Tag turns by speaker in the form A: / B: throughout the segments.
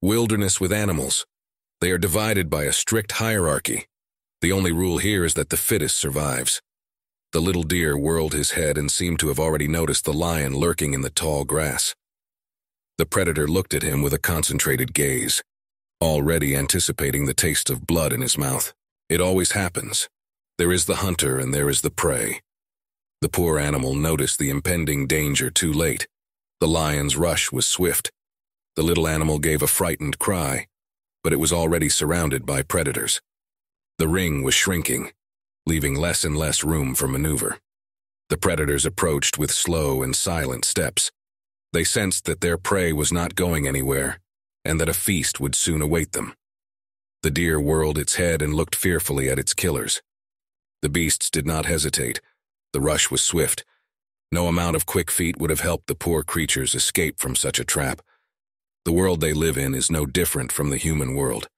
A: Wilderness with animals. They are divided by a strict hierarchy. The only rule here is that the fittest survives. The little deer whirled his head and seemed to have already noticed the lion lurking in the tall grass. The predator looked at him with a concentrated gaze, already anticipating the taste of blood in his mouth. It always happens. There is the hunter and there is the prey. The poor animal noticed the impending danger too late. The lion's rush was swift. The little animal gave a frightened cry, but it was already surrounded by predators. The ring was shrinking, leaving less and less room for maneuver. The predators approached with slow and silent steps. They sensed that their prey was not going anywhere, and that a feast would soon await them. The deer whirled its head and looked fearfully at its killers. The beasts did not hesitate. The rush was swift. No amount of quick feet would have helped the poor creatures escape from such a trap. The world they live in is no different from the human world.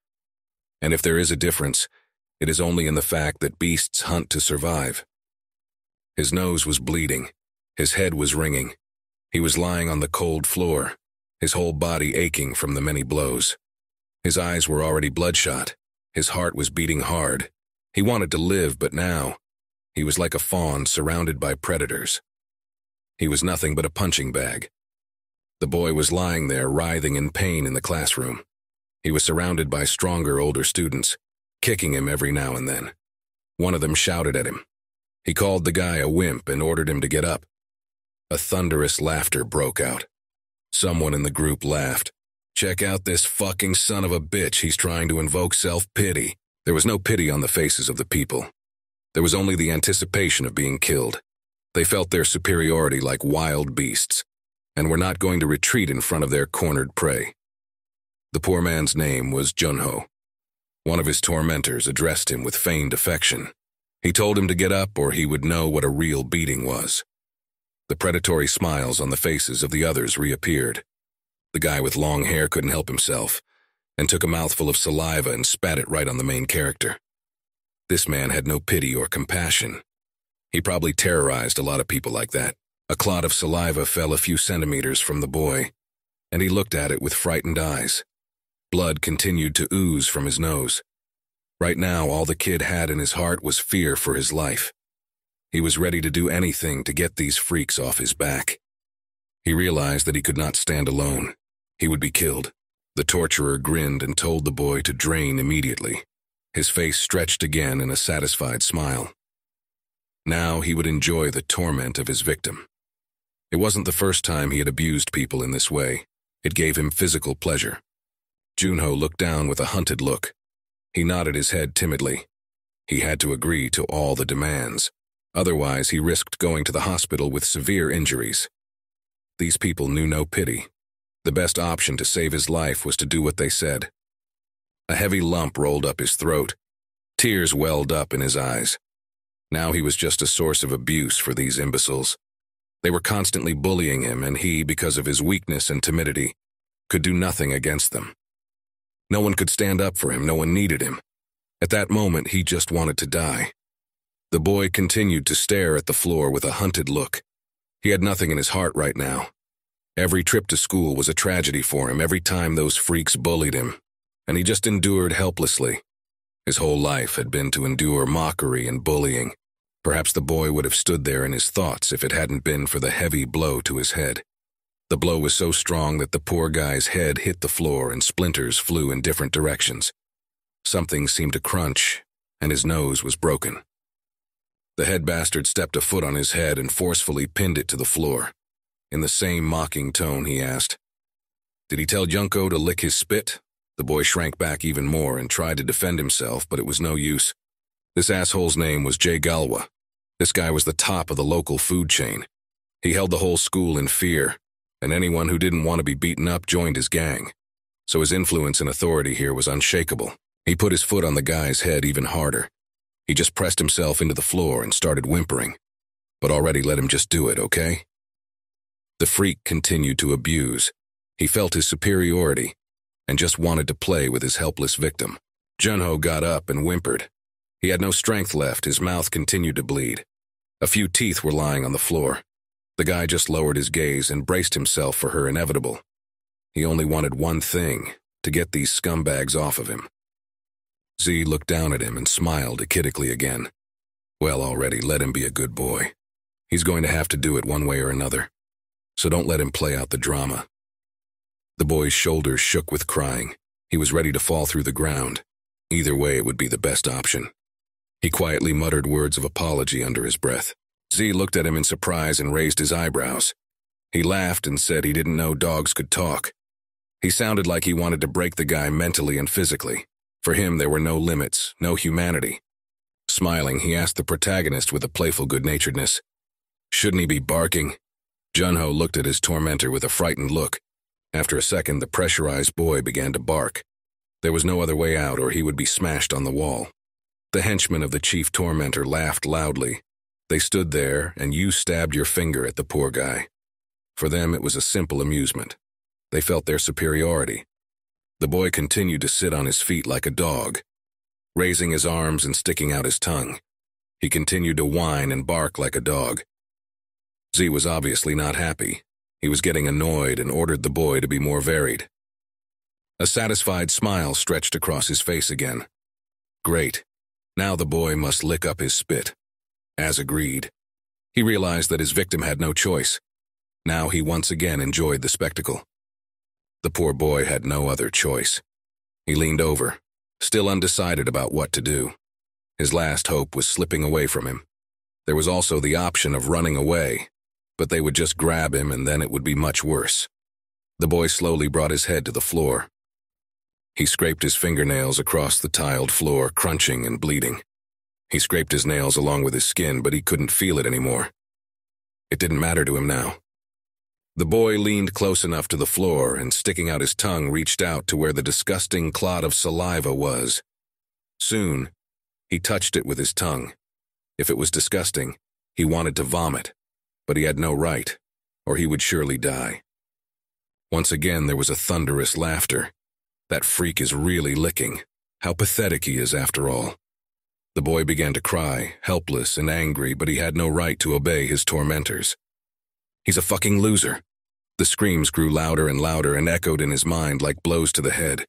A: And if there is a difference, it is only in the fact that beasts hunt to survive. His nose was bleeding. His head was ringing. He was lying on the cold floor, his whole body aching from the many blows. His eyes were already bloodshot. His heart was beating hard. He wanted to live, but now, he was like a fawn surrounded by predators. He was nothing but a punching bag. The boy was lying there, writhing in pain in the classroom. He was surrounded by stronger, older students, kicking him every now and then. One of them shouted at him. He called the guy a wimp and ordered him to get up. A thunderous laughter broke out. Someone in the group laughed. "Check out this fucking son of a bitch, he's trying to invoke self-pity." There was no pity on the faces of the people. There was only the anticipation of being killed. They felt their superiority like wild beasts, and were not going to retreat in front of their cornered prey. The poor man's name was Junho. One of his tormentors addressed him with feigned affection. He told him to get up or he would know what a real beating was. The predatory smiles on the faces of the others reappeared. The guy with long hair couldn't help himself, and took a mouthful of saliva and spat it right on the main character. This man had no pity or compassion. He probably terrorized a lot of people like that. A clot of saliva fell a few centimeters from the boy, and he looked at it with frightened eyes. Blood continued to ooze from his nose. Right now, all the kid had in his heart was fear for his life. He was ready to do anything to get these freaks off his back. He realized that he could not stand alone. He would be killed. The torturer grinned and told the boy to drain immediately. His face stretched again in a satisfied smile. Now he would enjoy the torment of his victim. It wasn't the first time he had abused people in this way. It gave him physical pleasure. Junho looked down with a hunted look. He nodded his head timidly. He had to agree to all the demands. Otherwise, he risked going to the hospital with severe injuries. These people knew no pity. The best option to save his life was to do what they said. A heavy lump rolled up his throat. Tears welled up in his eyes. Now he was just a source of abuse for these imbeciles. They were constantly bullying him, and he, because of his weakness and timidity, could do nothing against them. No one could stand up for him, no one needed him. At that moment, he just wanted to die. The boy continued to stare at the floor with a hunted look. He had nothing in his heart right now. Every trip to school was a tragedy for him every time those freaks bullied him, and he just endured helplessly. His whole life had been to endure mockery and bullying. Perhaps the boy would have stood there in his thoughts if it hadn't been for the heavy blow to his head. The blow was so strong that the poor guy's head hit the floor and splinters flew in different directions. Something seemed to crunch, and his nose was broken. The head bastard stepped a foot on his head and forcefully pinned it to the floor. In the same mocking tone, he asked, "Did he tell Junko to lick his spit?" The boy shrank back even more and tried to defend himself, but it was no use. This asshole's name was Jay Galwa. This guy was the top of the local food chain. He held the whole school in fear, and anyone who didn't want to be beaten up joined his gang. So his influence and authority here was unshakable. He put his foot on the guy's head even harder. He just pressed himself into the floor and started whimpering. But already let him just do it, okay? The freak continued to abuse. He felt his superiority and just wanted to play with his helpless victim. Junho got up and whimpered. He had no strength left. His mouth continued to bleed. A few teeth were lying on the floor. The guy just lowered his gaze and braced himself for her inevitable. He only wanted one thing, to get these scumbags off of him. Z looked down at him and smiled achidically again. Well, already, let him be a good boy. He's going to have to do it one way or another, so don't let him play out the drama. The boy's shoulders shook with crying. He was ready to fall through the ground. Either way, it would be the best option. He quietly muttered words of apology under his breath. Z looked at him in surprise and raised his eyebrows. He laughed and said he didn't know dogs could talk. He sounded like he wanted to break the guy mentally and physically. For him, there were no limits, no humanity. Smiling, he asked the protagonist with a playful good-naturedness, "Shouldn't he be barking?" Junho looked at his tormentor with a frightened look. After a second, the pressurized boy began to bark. There was no other way out, or he would be smashed on the wall. The henchmen of the chief tormentor laughed loudly. They stood there, and you stabbed your finger at the poor guy. For them, it was a simple amusement. They felt their superiority. The boy continued to sit on his feet like a dog, raising his arms and sticking out his tongue. He continued to whine and bark like a dog. Z was obviously not happy. He was getting annoyed and ordered the boy to be more varied. A satisfied smile stretched across his face again. Great. Now the boy must lick up his spit. As agreed. He realized that his victim had no choice. Now he once again enjoyed the spectacle. The poor boy had no other choice. He leaned over, still undecided about what to do. His last hope was slipping away from him. There was also the option of running away, but they would just grab him and then it would be much worse. The boy slowly brought his head to the floor. He scraped his fingernails across the tiled floor, crunching and bleeding. He scraped his nails along with his skin, but he couldn't feel it anymore. It didn't matter to him now. The boy leaned close enough to the floor and, sticking out his tongue, reached out to where the disgusting clot of saliva was. Soon, he touched it with his tongue. If it was disgusting, he wanted to vomit, but he had no right, or he would surely die. Once again, there was a thunderous laughter. That freak is really licking. How pathetic he is, after all. The boy began to cry, helpless and angry, but he had no right to obey his tormentors. He's a fucking loser. The screams grew louder and louder and echoed in his mind like blows to the head.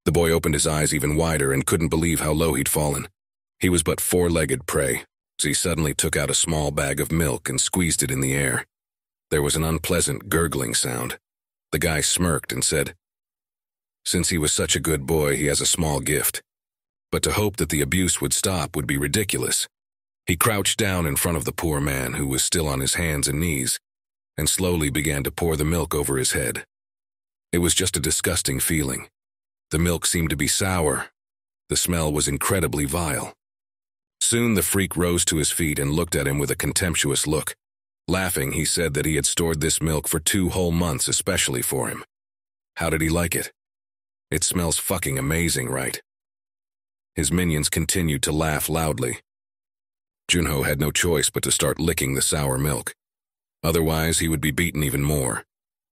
A: The boy opened his eyes even wider and couldn't believe how low he'd fallen. He was but four-legged prey. He suddenly took out a small bag of milk and squeezed it in the air. There was an unpleasant gurgling sound. The guy smirked and said, "Since he was such a good boy, he has a small gift." But to hope that the abuse would stop would be ridiculous. He crouched down in front of the poor man, who was still on his hands and knees, and slowly began to pour the milk over his head. It was just a disgusting feeling. The milk seemed to be sour. The smell was incredibly vile. Soon the freak rose to his feet and looked at him with a contemptuous look. Laughing, he said that he had stored this milk for 2 whole months especially for him. How did he like it? It smells fucking amazing, right? His minions continued to laugh loudly. Junho had no choice but to start licking the sour milk. Otherwise, he would be beaten even more.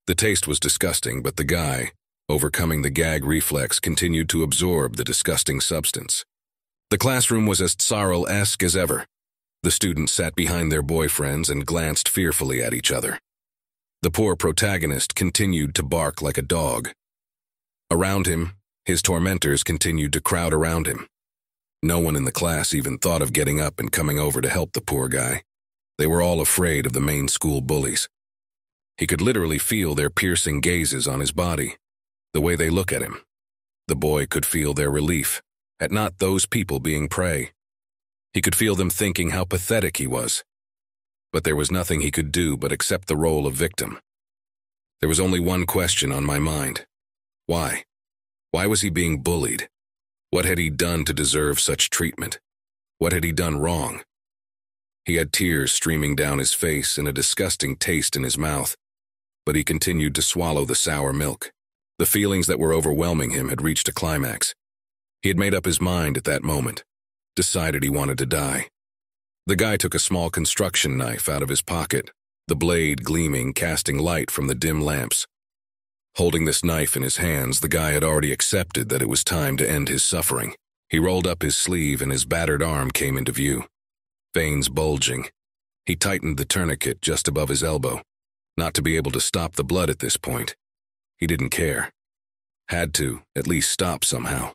A: The taste was disgusting, but the guy, overcoming the gag reflex, continued to absorb the disgusting substance. The classroom was as Tsaril-esque as ever. The students sat behind their boyfriends and glanced fearfully at each other. The poor protagonist continued to bark like a dog. Around him, his tormentors continued to crowd around him. No one in the class even thought of getting up and coming over to help the poor guy. They were all afraid of the main school bullies. He could literally feel their piercing gazes on his body, the way they look at him. The boy could feel their relief at not those people being prey. He could feel them thinking how pathetic he was. But there was nothing he could do but accept the role of victim. There was only one question on my mind. Why? Why was he being bullied? What had he done to deserve such treatment? What had he done wrong? He had tears streaming down his face and a disgusting taste in his mouth, but he continued to swallow the sour milk. The feelings that were overwhelming him had reached a climax. He had made up his mind at that moment, decided he wanted to die. The guy took a small construction knife out of his pocket, the blade gleaming, casting light from the dim lamps. Holding this knife in his hands, the guy had already accepted that it was time to end his suffering. He rolled up his sleeve and his battered arm came into view. Veins bulging. He tightened the tourniquet just above his elbow, not to be able to stop the blood at this point. He didn't care. Had to, at least stop somehow.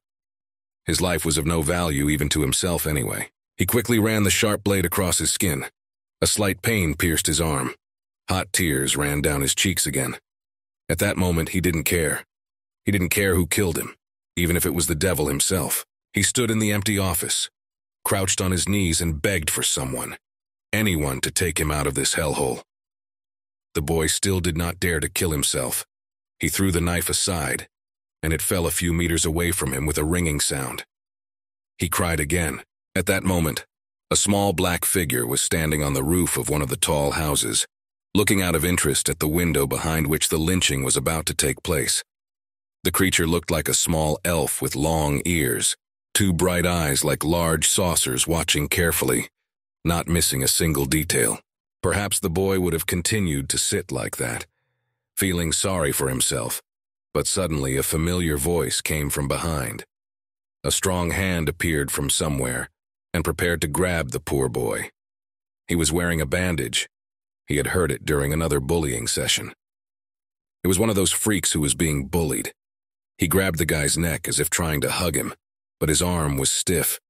A: His life was of no value even to himself anyway. He quickly ran the sharp blade across his skin. A slight pain pierced his arm. Hot tears ran down his cheeks again. At that moment, he didn't care. He didn't care who killed him, even if it was the devil himself. He stood in the empty office, crouched on his knees and begged for someone, anyone to take him out of this hellhole. The boy still did not dare to kill himself. He threw the knife aside, and it fell a few meters away from him with a ringing sound. He cried again. At that moment, a small black figure was standing on the roof of one of the tall houses, looking out of interest at the window behind which the lynching was about to take place. The creature looked like a small elf with long ears, two bright eyes like large saucers watching carefully, not missing a single detail. Perhaps the boy would have continued to sit like that, feeling sorry for himself, but suddenly a familiar voice came from behind. A strong hand appeared from somewhere and prepared to grab the poor boy. He was wearing a bandage. He had heard it during another bullying session. It was one of those freaks who was being bullied. He grabbed the guy's neck as if trying to hug him, but his arm was stiff.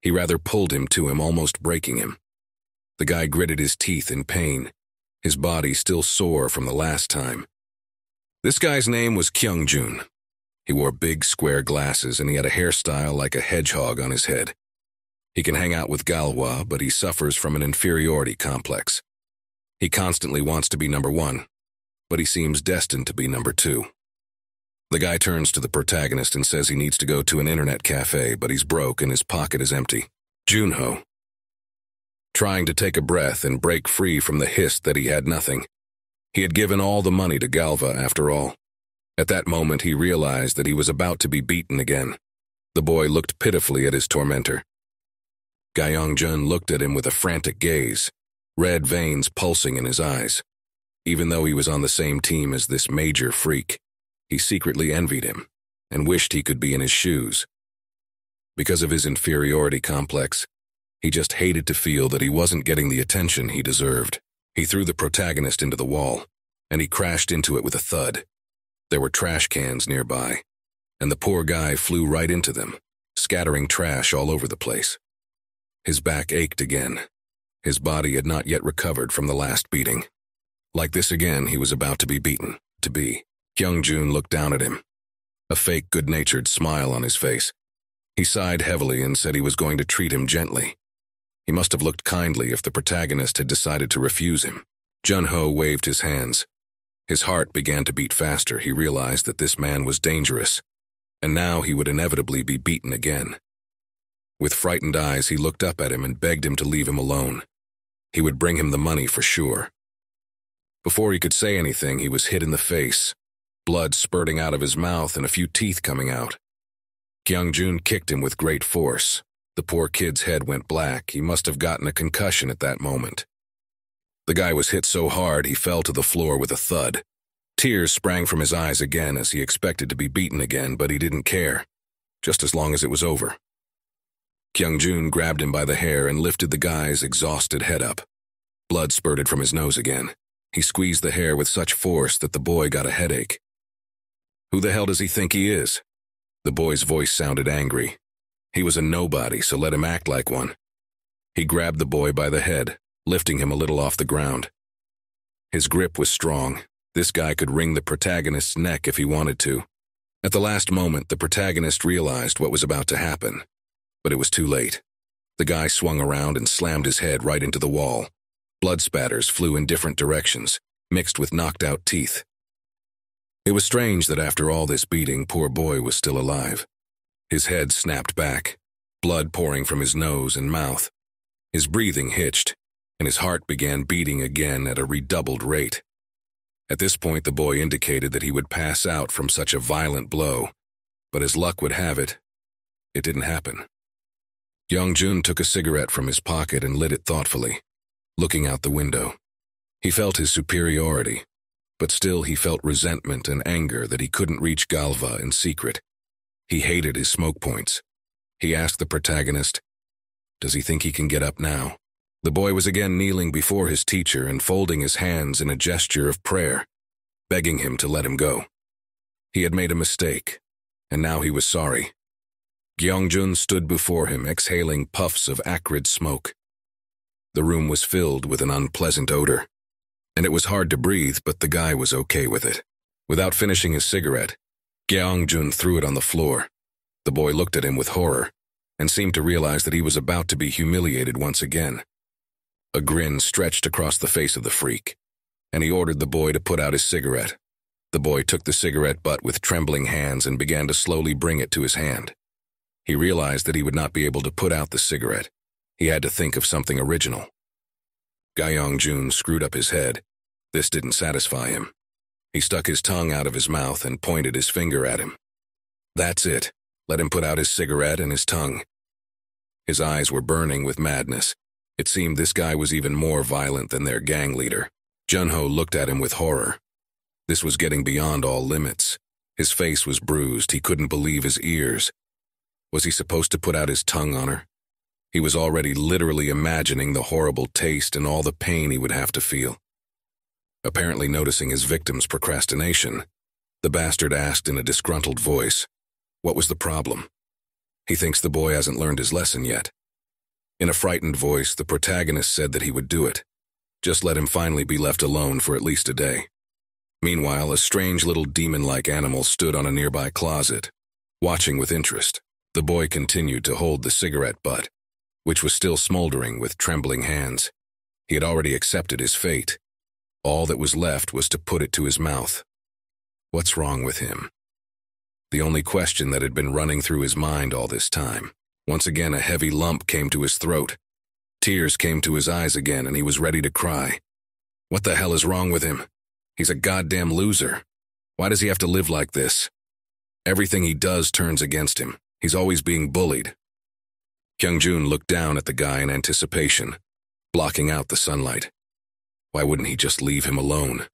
A: He rather pulled him to him, almost breaking him. The guy gritted his teeth in pain, his body still sore from the last time. This guy's name was Kyung-jun. He wore big square glasses and he had a hairstyle like a hedgehog on his head. He can hang out with Galhwa, but he suffers from an inferiority complex. He constantly wants to be number one, but he seems destined to be number two. The guy turns to the protagonist and says he needs to go to an internet cafe, but he's broke and his pocket is empty. Junho, trying to take a breath and break free from the hiss that he had nothing. He had given all the money to Galva after all. At that moment, he realized that he was about to be beaten again. The boy looked pitifully at his tormentor. Gyeong-jun looked at him with a frantic gaze, red veins pulsing in his eyes. Even though he was on the same team as this major freak, he secretly envied him and wished he could be in his shoes. Because of his inferiority complex, he just hated to feel that he wasn't getting the attention he deserved. He threw the protagonist into the wall, and he crashed into it with a thud. There were trash cans nearby, and the poor guy flew right into them, scattering trash all over the place. His back ached again. His body had not yet recovered from the last beating. Like this again, he was about to be beaten. Kyung-jun looked down at him, a fake good-natured smile on his face. He sighed heavily and said he was going to treat him gently. He must have looked kindly if the protagonist had decided to refuse him. Junho waved his hands. His heart began to beat faster. He realized that this man was dangerous, and now he would inevitably be beaten again. With frightened eyes, he looked up at him and begged him to leave him alone. He would bring him the money for sure. Before he could say anything, he was hit in the face, blood spurting out of his mouth and a few teeth coming out. Kyung-jun kicked him with great force. The poor kid's head went black. He must have gotten a concussion at that moment. The guy was hit so hard he fell to the floor with a thud. Tears sprang from his eyes again as he expected to be beaten again, but he didn't care, just as long as it was over. Kyung-jun grabbed him by the hair and lifted the guy's exhausted head up. Blood spurted from his nose again. He squeezed the hair with such force that the boy got a headache. Who the hell does he think he is? The boy's voice sounded angry. He was a nobody, so let him act like one. He grabbed the boy by the head, lifting him a little off the ground. His grip was strong. This guy could wring the protagonist's neck if he wanted to. At the last moment, the protagonist realized what was about to happen. But it was too late. The guy swung around and slammed his head right into the wall. Blood spatters flew in different directions, mixed with knocked-out teeth. It was strange that after all this beating, poor boy was still alive. His head snapped back, blood pouring from his nose and mouth. His breathing hitched, and his heart began beating again at a redoubled rate. At this point, the boy indicated that he would pass out from such a violent blow, but as luck would have it, it didn't happen. Kyung-jun took a cigarette from his pocket and lit it thoughtfully, looking out the window. He felt his superiority, but still he felt resentment and anger that he couldn't reach Galva in secret. He hated his smoke points. He asked the protagonist, "Does he think he can get up now?" The boy was again kneeling before his teacher and folding his hands in a gesture of prayer, begging him to let him go. He had made a mistake. and now he was sorry. Gyeongjun stood before him, exhaling puffs of acrid smoke. The room was filled with an unpleasant odor, and it was hard to breathe, but the guy was okay with it. Without finishing his cigarette, Gyeongjun threw it on the floor. The boy looked at him with horror, and seemed to realize that he was about to be humiliated once again. A grin stretched across the face of the freak, and he ordered the boy to put out his cigarette. The boy took the cigarette butt with trembling hands and began to slowly bring it to his hand. He realized that he would not be able to put out the cigarette. He had to think of something original. Gyeongjun screwed up his head. This didn't satisfy him. He stuck his tongue out of his mouth and pointed his finger at him. That's it. Let him put out his cigarette and his tongue. His eyes were burning with madness. It seemed this guy was even more violent than their gang leader. Junho looked at him with horror. This was getting beyond all limits. His face was bruised. He couldn't believe his ears. Was he supposed to put out his tongue on her? He was already literally imagining the horrible taste and all the pain he would have to feel. Apparently noticing his victim's procrastination, the bastard asked in a disgruntled voice, what was the problem? He thinks the boy hasn't learned his lesson yet. In a frightened voice, the protagonist said that he would do it. Just let him finally be left alone for at least a day. Meanwhile, a strange little demon-like animal stood on a nearby closet, watching with interest. The boy continued to hold the cigarette butt, which was still smoldering, with trembling hands. He had already accepted his fate. All that was left was to put it to his mouth. What's wrong with him? The only question that had been running through his mind all this time. Once again, a heavy lump came to his throat. Tears came to his eyes again, and he was ready to cry. What the hell is wrong with him? He's a goddamn loser. Why does he have to live like this? Everything he does turns against him. He's always being bullied. Kyungjun looked down at the guy in anticipation, blocking out the sunlight. Why wouldn't he just leave him alone?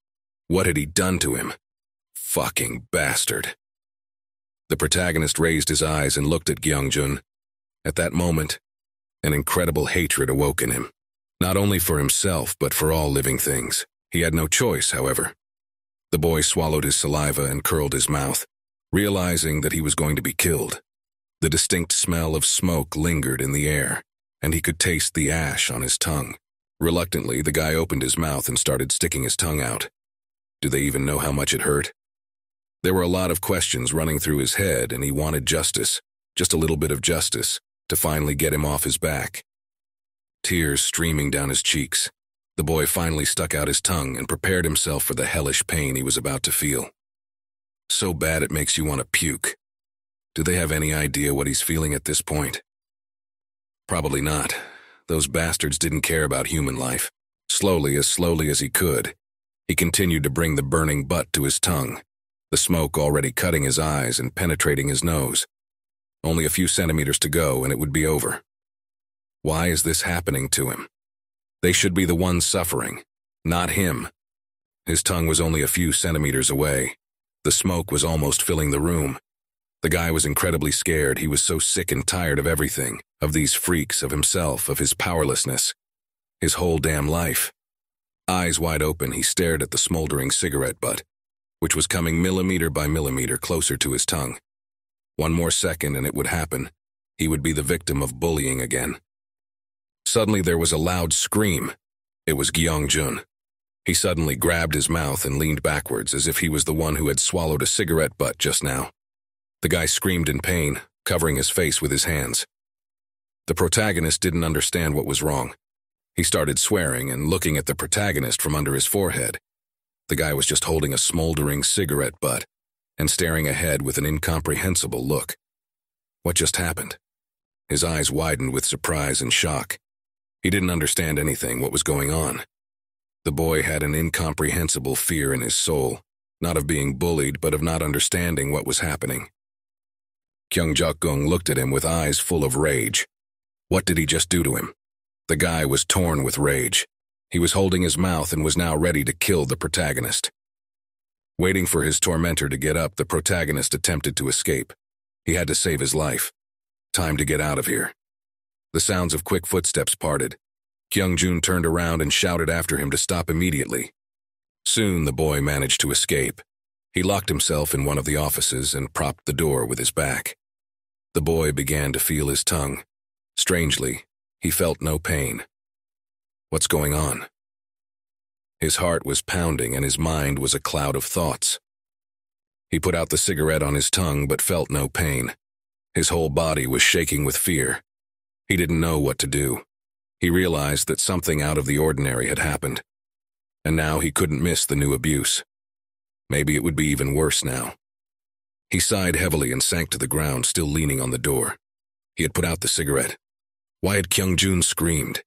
A: What had he done to him? Fucking bastard. The protagonist raised his eyes and looked at Gyeongjun. At that moment, an incredible hatred awoke in him. Not only for himself, but for all living things. He had no choice, however. The boy swallowed his saliva and curled his mouth, realizing that he was going to be killed. The distinct smell of smoke lingered in the air, and he could taste the ash on his tongue. Reluctantly, the guy opened his mouth and started sticking his tongue out. Do they even know how much it hurt? There were a lot of questions running through his head, and he wanted justice, just a little bit of justice, to finally get him off his back. Tears streaming down his cheeks, the boy finally stuck out his tongue and prepared himself for the hellish pain he was about to feel. So bad it makes you want to puke. Do they have any idea what he's feeling at this point? Probably not. Those bastards didn't care about human life. Slowly as he could, he continued to bring the burning butt to his tongue, the smoke already cutting his eyes and penetrating his nose. Only a few centimeters to go and it would be over. Why is this happening to him? They should be the ones suffering, not him. His tongue was only a few centimeters away. The smoke was almost filling the room. The guy was incredibly scared. He was so sick and tired of everything, of these freaks, of himself, of his powerlessness, his whole damn life. Eyes wide open, he stared at the smoldering cigarette butt, which was coming millimeter by millimeter closer to his tongue. One more second and it would happen. He would be the victim of bullying again. Suddenly there was a loud scream. It was Gyeongjun. He suddenly grabbed his mouth and leaned backwards as if he was the one who had swallowed a cigarette butt just now. The guy screamed in pain, covering his face with his hands. The protagonist didn't understand what was wrong. He started swearing and looking at the protagonist from under his forehead. The guy was just holding a smoldering cigarette butt and staring ahead with an incomprehensible look. What just happened? His eyes widened with surprise and shock. He didn't understand anything, what was going on. The boy had an incomprehensible fear in his soul, not of being bullied, but of not understanding what was happening. Kyungjakgung looked at him with eyes full of rage. What did he just do to him? The guy was torn with rage. He was holding his mouth and was now ready to kill the protagonist. Waiting for his tormentor to get up, the protagonist attempted to escape. He had to save his life. Time to get out of here. The sounds of quick footsteps parted. Kyungjun turned around and shouted after him to stop immediately. Soon the boy managed to escape. He locked himself in one of the offices and propped the door with his back. The boy began to feel his tongue. Strangely, he felt no pain. What's going on? His heart was pounding and his mind was a cloud of thoughts. He put out the cigarette on his tongue but felt no pain. His whole body was shaking with fear. He didn't know what to do. He realized that something out of the ordinary had happened. And now he couldn't miss the new abuse. Maybe it would be even worse now. He sighed heavily and sank to the ground, still leaning on the door. He had put out the cigarette. Why had Kyung-jun screamed?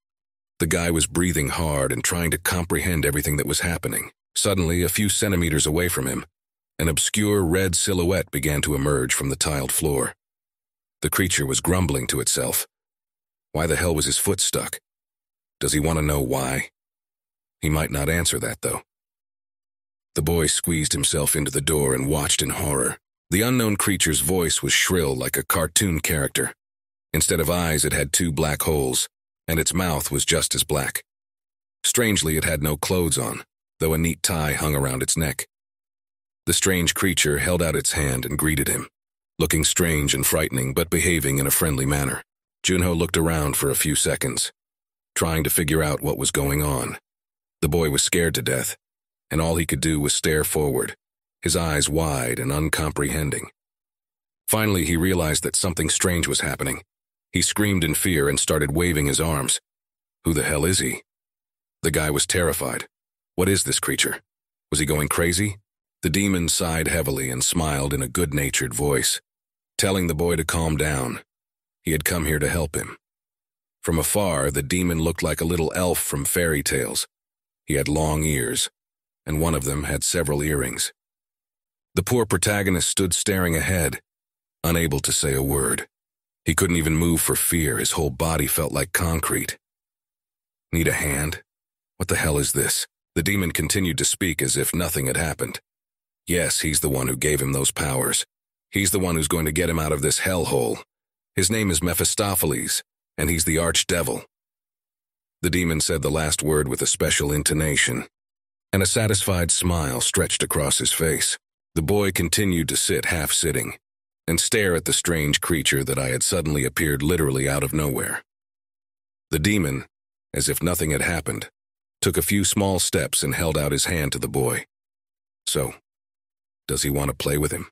A: The guy was breathing hard and trying to comprehend everything that was happening. Suddenly, a few centimeters away from him, an obscure red silhouette began to emerge from the tiled floor. The creature was grumbling to itself. Why the hell was his foot stuck? Does he want to know why? He might not answer that, though. The boy squeezed himself into the door and watched in horror. The unknown creature's voice was shrill like a cartoon character. Instead of eyes, it had 2 black holes, and its mouth was just as black. Strangely, it had no clothes on, though a neat tie hung around its neck. The strange creature held out its hand and greeted him, looking strange and frightening but behaving in a friendly manner. Junho looked around for a few seconds, trying to figure out what was going on. The boy was scared to death, and all he could do was stare forward, his eyes wide and uncomprehending. Finally, he realized that something strange was happening. He screamed in fear and started waving his arms. Who the hell is he? The guy was terrified. What is this creature? Was he going crazy? The demon sighed heavily and smiled in a good-natured voice, telling the boy to calm down. He had come here to help him. From afar, the demon looked like a little elf from fairy tales. He had long ears, and one of them had several earrings. The poor protagonist stood staring ahead, unable to say a word. He couldn't even move for fear. His whole body felt like concrete. Need a hand? What the hell is this? The demon continued to speak as if nothing had happened. Yes, he's the one who gave him those powers. He's the one who's going to get him out of this hellhole. His name is Mephistopheles, and he's the archdevil. The demon said the last word with a special intonation, and a satisfied smile stretched across his face. The boy continued to sit half-sitting and stare at the strange creature that I had suddenly appeared literally out of nowhere. The demon, as if nothing had happened, took a few small steps and held out his hand to the boy. So, does he want to play with him?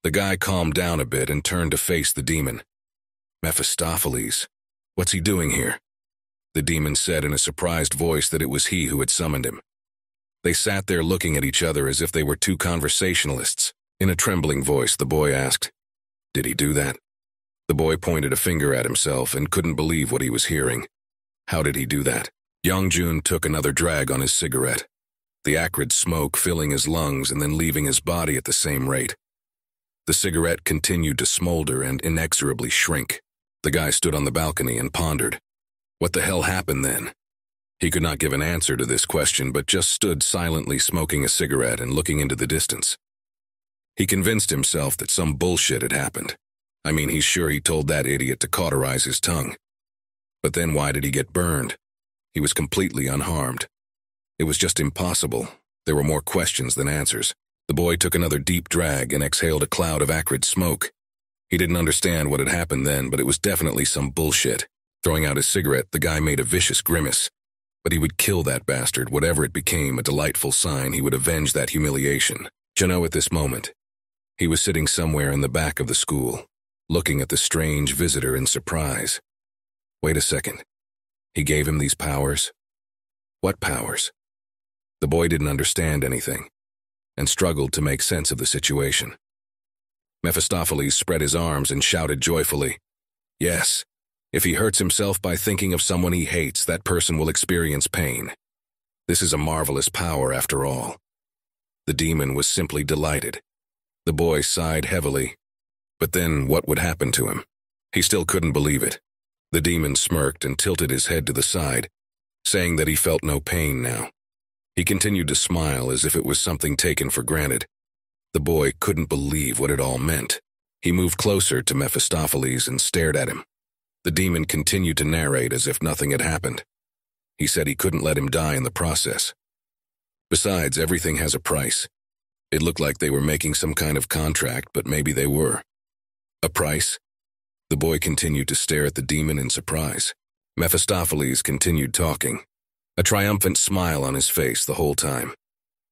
A: The guy calmed down a bit and turned to face the demon. Mephistopheles, what's he doing here? The demon said in a surprised voice that it was he who had summoned him. They sat there looking at each other as if they were 2 conversationalists. In a trembling voice, the boy asked, "Did he do that?" The boy pointed a finger at himself and couldn't believe what he was hearing. How did he do that? Young-jun took another drag on his cigarette, the acrid smoke filling his lungs and then leaving his body at the same rate. The cigarette continued to smolder and inexorably shrink. The guy stood on the balcony and pondered. What the hell happened then? He could not give an answer to this question, but just stood silently smoking a cigarette and looking into the distance. He convinced himself that some bullshit had happened. I mean, he's sure he told that idiot to cauterize his tongue. But then why did he get burned? He was completely unharmed. It was just impossible. There were more questions than answers. The boy took another deep drag and exhaled a cloud of acrid smoke. He didn't understand what had happened then, but it was definitely some bullshit. Throwing out his cigarette, the guy made a vicious grimace. But he would kill that bastard, whatever it became, a delightful sign he would avenge that humiliation. Juno, at this moment, he was sitting somewhere in the back of the school, looking at the strange visitor in surprise. Wait a second. He gave him these powers? What powers? The boy didn't understand anything, and struggled to make sense of the situation. Mephistopheles spread his arms and shouted joyfully, "Yes, if he hurts himself by thinking of someone he hates, that person will experience pain. This is a marvelous power after all." The demon was simply delighted. The boy sighed heavily. But then what would happen to him? He still couldn't believe it. The demon smirked and tilted his head to the side, saying that he felt no pain now. He continued to smile as if it was something taken for granted. The boy couldn't believe what it all meant. He moved closer to Mephistopheles and stared at him. The demon continued to narrate as if nothing had happened. He said he couldn't let him die in the process. Besides, everything has a price. It looked like they were making some kind of contract, but maybe they were. A price? The boy continued to stare at the demon in surprise. Mephistopheles continued talking, a triumphant smile on his face the whole time.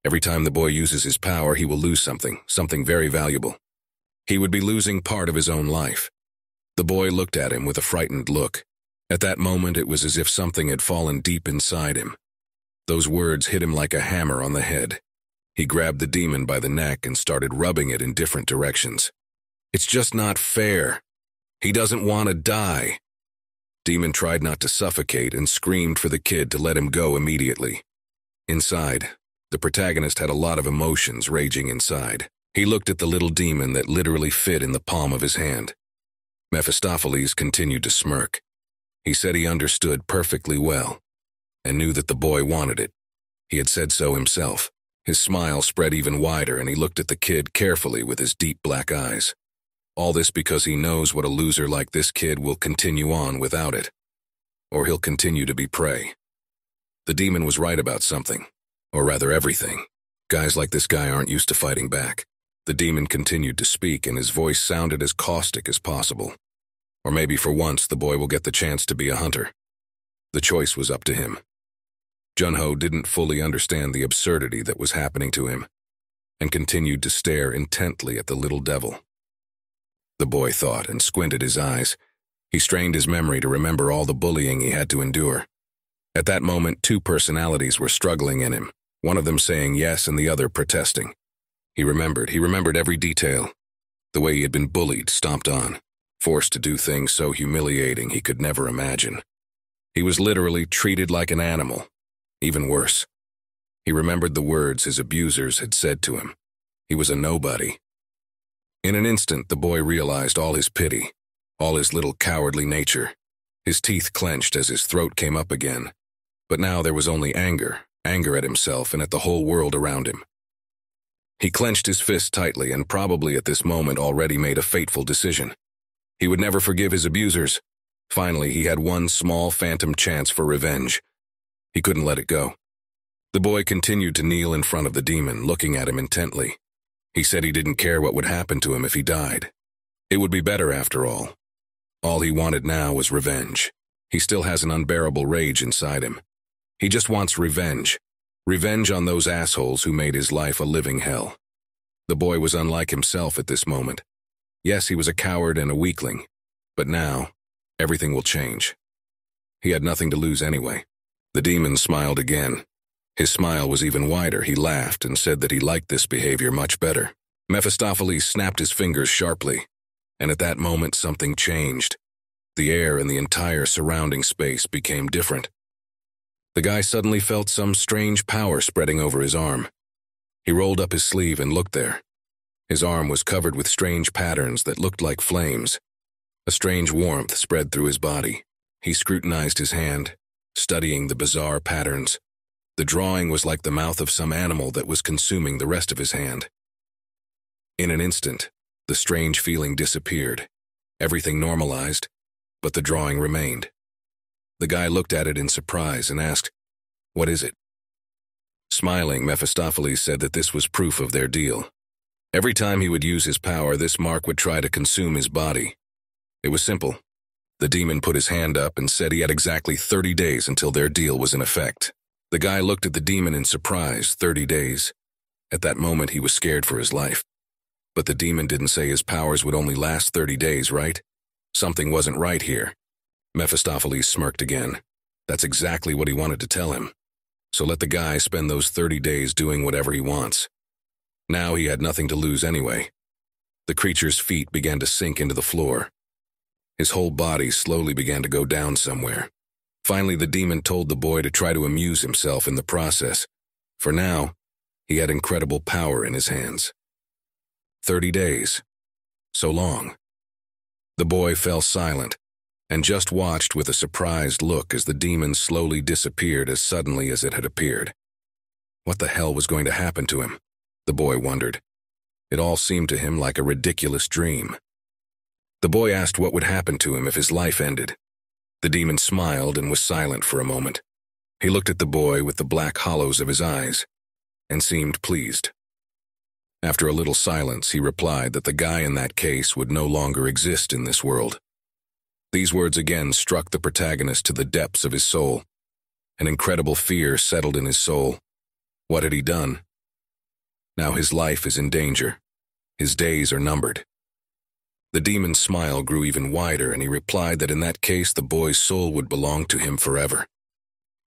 A: Every time the boy uses his power, he will lose something very valuable. He would be losing part of his own life. The boy looked at him with a frightened look. At that moment, it was as if something had fallen deep inside him. Those words hit him like a hammer on the head. He grabbed the demon by the neck and started rubbing it in different directions. It's just not fair. He doesn't want to die. Demon tried not to suffocate and screamed for the kid to let him go immediately. Inside, the protagonist had a lot of emotions raging inside. He looked at the little demon that literally fit in the palm of his hand. Mephistopheles continued to smirk. He said he understood perfectly well and knew that the boy wanted it. He had said so himself. His smile spread even wider and he looked at the kid carefully with his deep black eyes. All this because he knows what a loser like this kid will continue on without it. Or he'll continue to be prey. The demon was right about something, or rather everything. Guys like this guy aren't used to fighting back. The demon continued to speak and his voice sounded as caustic as possible. Or maybe for once the boy will get the chance to be a hunter. The choice was up to him. Junho didn't fully understand the absurdity that was happening to him and continued to stare intently at the little devil. The boy thought and squinted his eyes. He strained his memory to remember all the bullying he had to endure. At that moment, two personalities were struggling in him, one of them saying yes and the other protesting. He remembered every detail. The way he had been bullied, stomped on, forced to do things so humiliating he could never imagine. He was literally treated like an animal, even worse. He remembered the words his abusers had said to him. He was a nobody. In an instant, the boy realized all his pity, all his little cowardly nature. His teeth clenched as his throat came up again. But now there was only anger at himself and at the whole world around him. He clenched his fist tightly and probably at this moment already made a fateful decision. He would never forgive his abusers. Finally, he had one small phantom chance for revenge. He couldn't let it go. The boy continued to kneel in front of the demon, looking at him intently. He said he didn't care what would happen to him if he died. It would be better after all. All he wanted now was revenge. He still has an unbearable rage inside him. He just wants revenge. Revenge on those assholes who made his life a living hell. The boy was unlike himself at this moment. Yes, he was a coward and a weakling. But now, everything will change. He had nothing to lose anyway. The demon smiled again. His smile was even wider. He laughed and said that he liked this behavior much better. Mephistopheles snapped his fingers sharply, and at that moment something changed. The air and the entire surrounding space became different. The guy suddenly felt some strange power spreading over his arm. He rolled up his sleeve and looked there. His arm was covered with strange patterns that looked like flames. A strange warmth spread through his body. He scrutinized his hand, studying the bizarre patterns. The drawing was like the mouth of some animal that was consuming the rest of his hand. In an instant, the strange feeling disappeared. Everything normalized, but the drawing remained. The guy looked at it in surprise and asked, "What is it?" Smiling, Mephistopheles said that this was proof of their deal. Every time he would use his power, this mark would try to consume his body. It was simple. The demon put his hand up and said he had exactly 30 days until their deal was in effect. The guy looked at the demon in surprise. 30 days. At that moment, he was scared for his life. But the demon didn't say his powers would only last 30 days, right? Something wasn't right here. Mephistopheles smirked again. That's exactly what he wanted to tell him. So let the guy spend those 30 days doing whatever he wants. Now he had nothing to lose anyway. The creature's feet began to sink into the floor. His whole body slowly began to go down somewhere. Finally, the demon told the boy to try to amuse himself in the process. For now, he had incredible power in his hands. 30 days. So long. The boy fell silent and just watched with a surprised look as the demon slowly disappeared as suddenly as it had appeared. What the hell was going to happen to him? The boy wondered. It all seemed to him like a ridiculous dream. The boy asked what would happen to him if his life ended. The demon smiled and was silent for a moment. He looked at the boy with the black hollows of his eyes and seemed pleased. After a little silence, he replied that the guy in that case would no longer exist in this world. These words again struck the protagonist to the depths of his soul. An incredible fear settled in his soul. What had he done? Now his life is in danger. His days are numbered. The demon's smile grew even wider, and he replied that in that case the boy's soul would belong to him forever.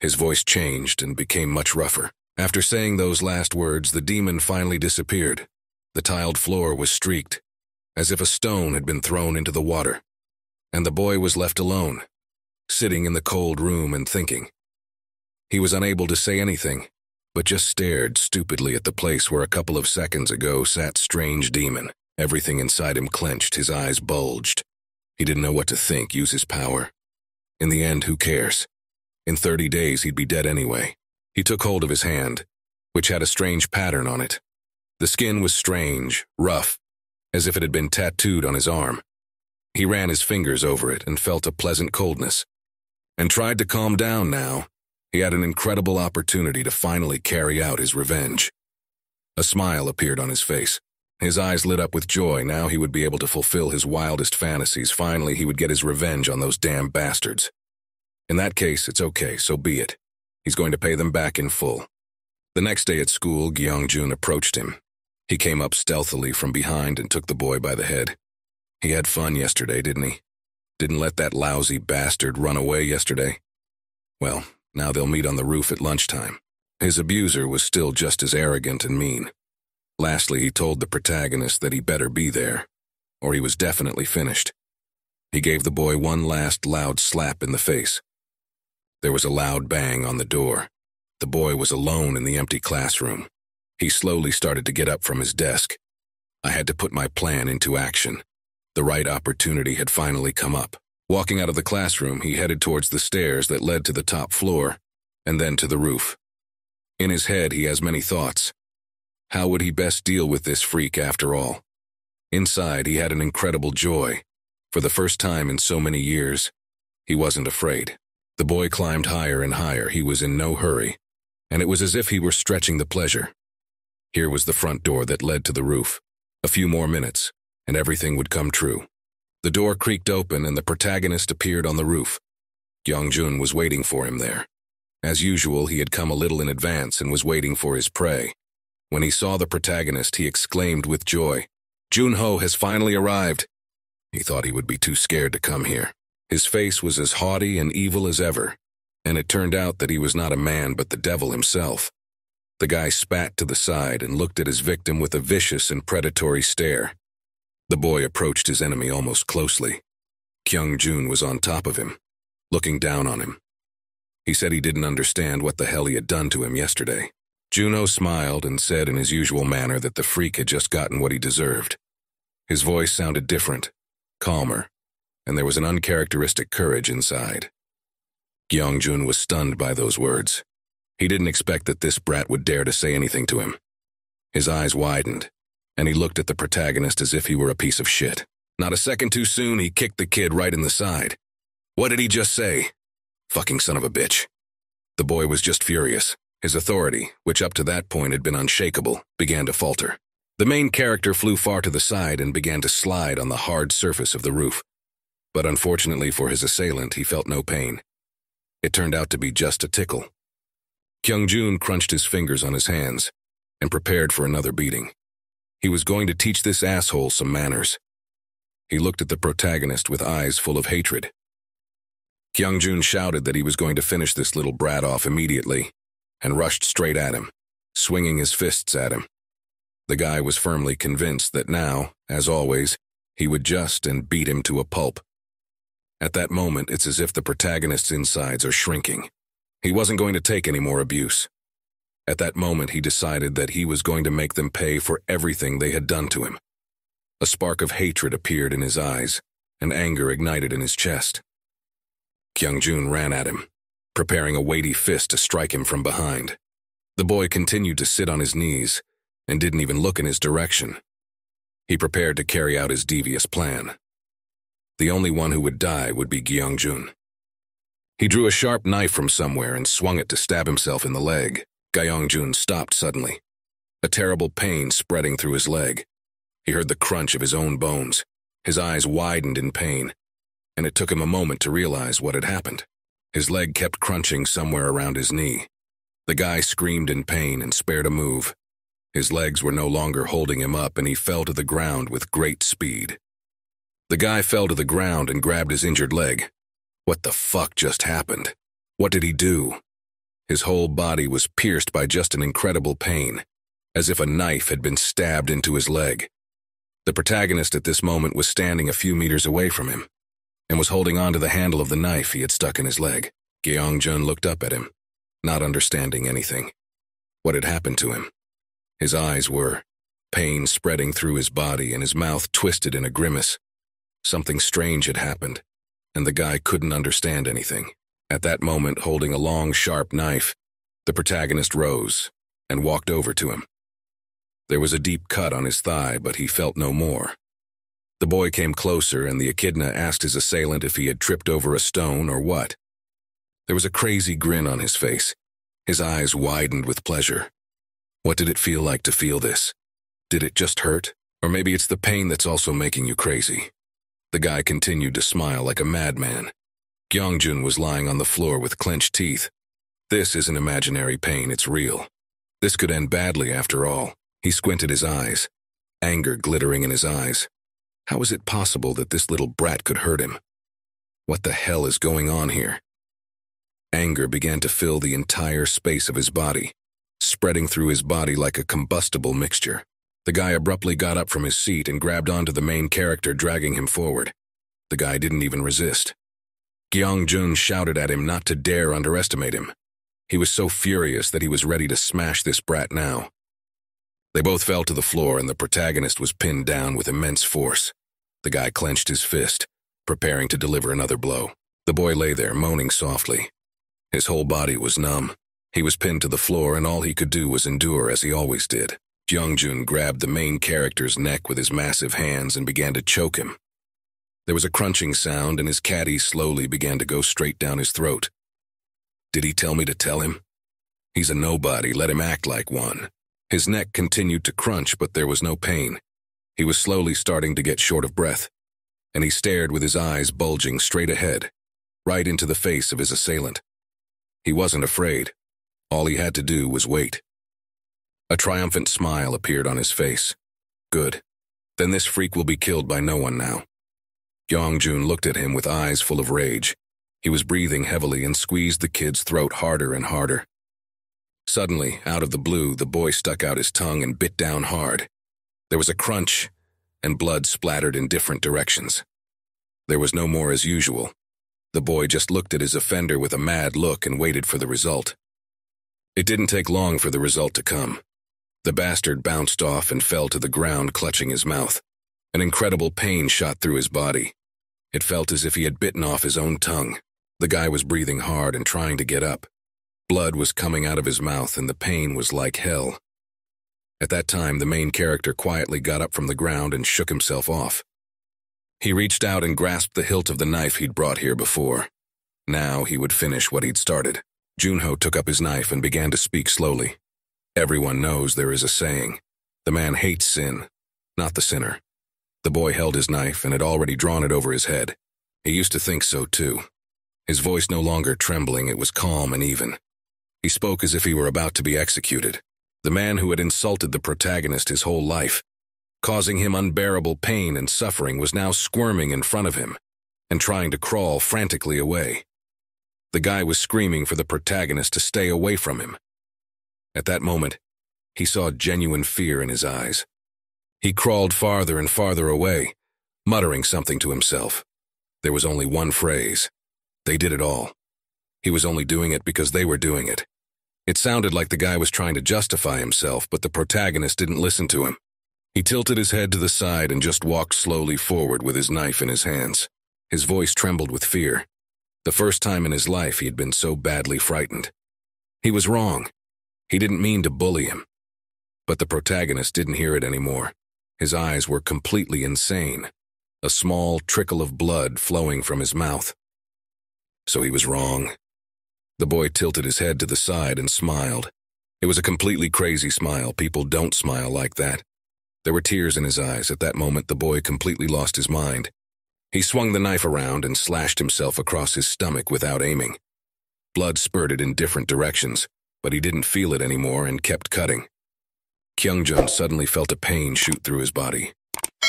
A: His voice changed and became much rougher. After saying those last words, the demon finally disappeared. The tiled floor was streaked, as if a stone had been thrown into the water, and the boy was left alone, sitting in the cold room and thinking. He was unable to say anything, but just stared stupidly at the place where a couple of seconds ago sat strange demon. Everything inside him clenched, his eyes bulged. He didn't know what to think, use his power. In the end, who cares? In 30 days, he'd be dead anyway. He took hold of his hand, which had a strange pattern on it. The skin was strange, rough, as if it had been tattooed on his arm. He ran his fingers over it and felt a pleasant coldness, and tried to calm down now. He had an incredible opportunity to finally carry out his revenge. A smile appeared on his face. His eyes lit up with joy. Now he would be able to fulfill his wildest fantasies. Finally, he would get his revenge on those damn bastards. In that case, it's okay, so be it. He's going to pay them back in full. The next day at school, Gyeong-jun approached him. He came up stealthily from behind and took the boy by the head. He had fun yesterday, didn't he? Didn't let that lousy bastard run away yesterday? Well, now they'll meet on the roof at lunchtime. His abuser was still just as arrogant and mean. Lastly, he told the protagonist that he better be there, or he was definitely finished. He gave the boy one last loud slap in the face. There was a loud bang on the door. The boy was alone in the empty classroom. He slowly started to get up from his desk. I had to put my plan into action. The right opportunity had finally come up. Walking out of the classroom, he headed towards the stairs that led to the top floor, and then to the roof. In his head, he has many thoughts. How would he best deal with this freak after all? Inside, he had an incredible joy. For the first time in so many years, he wasn't afraid. The boy climbed higher and higher. He was in no hurry, and it was as if he were stretching the pleasure. Here was the front door that led to the roof. A few more minutes, and everything would come true. The door creaked open, and the protagonist appeared on the roof. Gyeong-jun was waiting for him there. As usual, he had come a little in advance and was waiting for his prey. When he saw the protagonist, he exclaimed with joy, "Junho has finally arrived." He thought he would be too scared to come here. His face was as haughty and evil as ever, and it turned out that he was not a man but the devil himself. The guy spat to the side and looked at his victim with a vicious and predatory stare. The boy approached his enemy almost closely. Gyeong-jun was on top of him, looking down on him. He said he didn't understand what the hell he had done to him yesterday. Junho smiled and said in his usual manner that the freak had just gotten what he deserved. His voice sounded different, calmer, and there was an uncharacteristic courage inside. Gyeong-jun was stunned by those words. He didn't expect that this brat would dare to say anything to him. His eyes widened, and he looked at the protagonist as if he were a piece of shit. Not a second too soon, he kicked the kid right in the side. What did he just say? Fucking son of a bitch. The boy was just furious. His authority, which up to that point had been unshakable, began to falter. The main character flew far to the side and began to slide on the hard surface of the roof. But unfortunately for his assailant, he felt no pain. It turned out to be just a tickle. Gyeong-jun crunched his fingers on his hands and prepared for another beating. He was going to teach this asshole some manners. He looked at the protagonist with eyes full of hatred. Gyeong-jun shouted that he was going to finish this little brat off immediately and rushed straight at him, swinging his fists at him. The guy was firmly convinced that now, as always, he would just and beat him to a pulp. At that moment, it's as if the protagonist's insides are shrinking. He wasn't going to take any more abuse. At that moment, he decided that he was going to make them pay for everything they had done to him. A spark of hatred appeared in his eyes, and anger ignited in his chest. Gyeong-jun ran at him, preparing a weighty fist to strike him from behind. The boy continued to sit on his knees and didn't even look in his direction. He prepared to carry out his devious plan. The only one who would die would be Gyeong-jun. He drew a sharp knife from somewhere and swung it to stab himself in the leg. Gyeong-jun stopped suddenly. a terrible pain spreading through his leg. He heard the crunch of his own bones. His eyes widened in pain, and it took him a moment to realize what had happened. His leg kept crunching somewhere around his knee. The guy screamed in pain and spared a move. His legs were no longer holding him up, and he fell to the ground with great speed. The guy fell to the ground and grabbed his injured leg. What the fuck just happened? What did he do? His whole body was pierced by just an incredible pain, as if a knife had been stabbed into his leg. The protagonist at this moment was standing a few meters away from him, and was holding onto the handle of the knife he had stuck in his leg. Gyeong-jun looked up at him, not understanding anything. What had happened to him? His eyes were, pain spreading through his body, and his mouth twisted in a grimace. Something strange had happened, and the guy couldn't understand anything. At that moment, holding a long, sharp knife, the protagonist rose and walked over to him. There was a deep cut on his thigh, but he felt no more. The boy came closer, and the echidna asked his assailant if he had tripped over a stone or what. There was a crazy grin on his face. His eyes widened with pleasure. What did it feel like to feel this? Did it just hurt? Or maybe it's the pain that's also making you crazy. The guy continued to smile like a madman. Gyeong-jun was lying on the floor with clenched teeth. This isn't imaginary pain, it's real. This could end badly after all. He squinted his eyes, anger glittering in his eyes. How is it possible that this little brat could hurt him? What the hell is going on here? Anger began to fill the entire space of his body, spreading through his body like a combustible mixture. The guy abruptly got up from his seat and grabbed onto the main character, dragging him forward. The guy didn't even resist. Gyeong-jun shouted at him not to dare underestimate him. He was so furious that he was ready to smash this brat now. They both fell to the floor, and the protagonist was pinned down with immense force. The guy clenched his fist, preparing to deliver another blow. The boy lay there, moaning softly. His whole body was numb. He was pinned to the floor, and all he could do was endure, as he always did. Gyeong-jun grabbed the main character's neck with his massive hands and began to choke him. There was a crunching sound, and his caddy slowly began to go straight down his throat. Did he tell me to tell him? He's a nobody, let him act like one. His neck continued to crunch, but there was no pain. He was slowly starting to get short of breath, and he stared with his eyes bulging straight ahead, right into the face of his assailant. He wasn't afraid. All he had to do was wait. A triumphant smile appeared on his face. Good. Then this freak will be killed by no one now. Gyeong-jun looked at him with eyes full of rage. He was breathing heavily and squeezed the kid's throat harder and harder. Suddenly, out of the blue, the boy stuck out his tongue and bit down hard. There was a crunch, and blood splattered in different directions. There was no more as usual. The boy just looked at his offender with a mad look and waited for the result. It didn't take long for the result to come. The bastard bounced off and fell to the ground, clutching his mouth. An incredible pain shot through his body. It felt as if he had bitten off his own tongue. The guy was breathing hard and trying to get up. Blood was coming out of his mouth, and the pain was like hell. At that time, the main character quietly got up from the ground and shook himself off. He reached out and grasped the hilt of the knife he'd brought here before. Now he would finish what he'd started. Junho took up his knife and began to speak slowly. Everyone knows there is a saying, the man hates sin, not the sinner. The boy held his knife and had already drawn it over his head. He used to think so too. His voice no longer trembling, it was calm and even. He spoke as if he were about to be executed. The man who had insulted the protagonist his whole life, causing him unbearable pain and suffering, was now squirming in front of him and trying to crawl frantically away. The guy was screaming for the protagonist to stay away from him. At that moment, he saw genuine fear in his eyes. He crawled farther and farther away, muttering something to himself. There was only one phrase. They did it all. He was only doing it because they were doing it. It sounded like the guy was trying to justify himself, but the protagonist didn't listen to him. He tilted his head to the side and just walked slowly forward with his knife in his hands. His voice trembled with fear. The first time in his life he had been so badly frightened. He was wrong. He didn't mean to bully him. But the protagonist didn't hear it anymore. His eyes were completely insane, a small trickle of blood flowing from his mouth. So he was wrong. The boy tilted his head to the side and smiled. It was a completely crazy smile. People don't smile like that. There were tears in his eyes. At that moment, the boy completely lost his mind. He swung the knife around and slashed himself across his stomach without aiming. Blood spurted in different directions, but he didn't feel it anymore and kept cutting. Kyungjun suddenly felt a pain shoot through his body.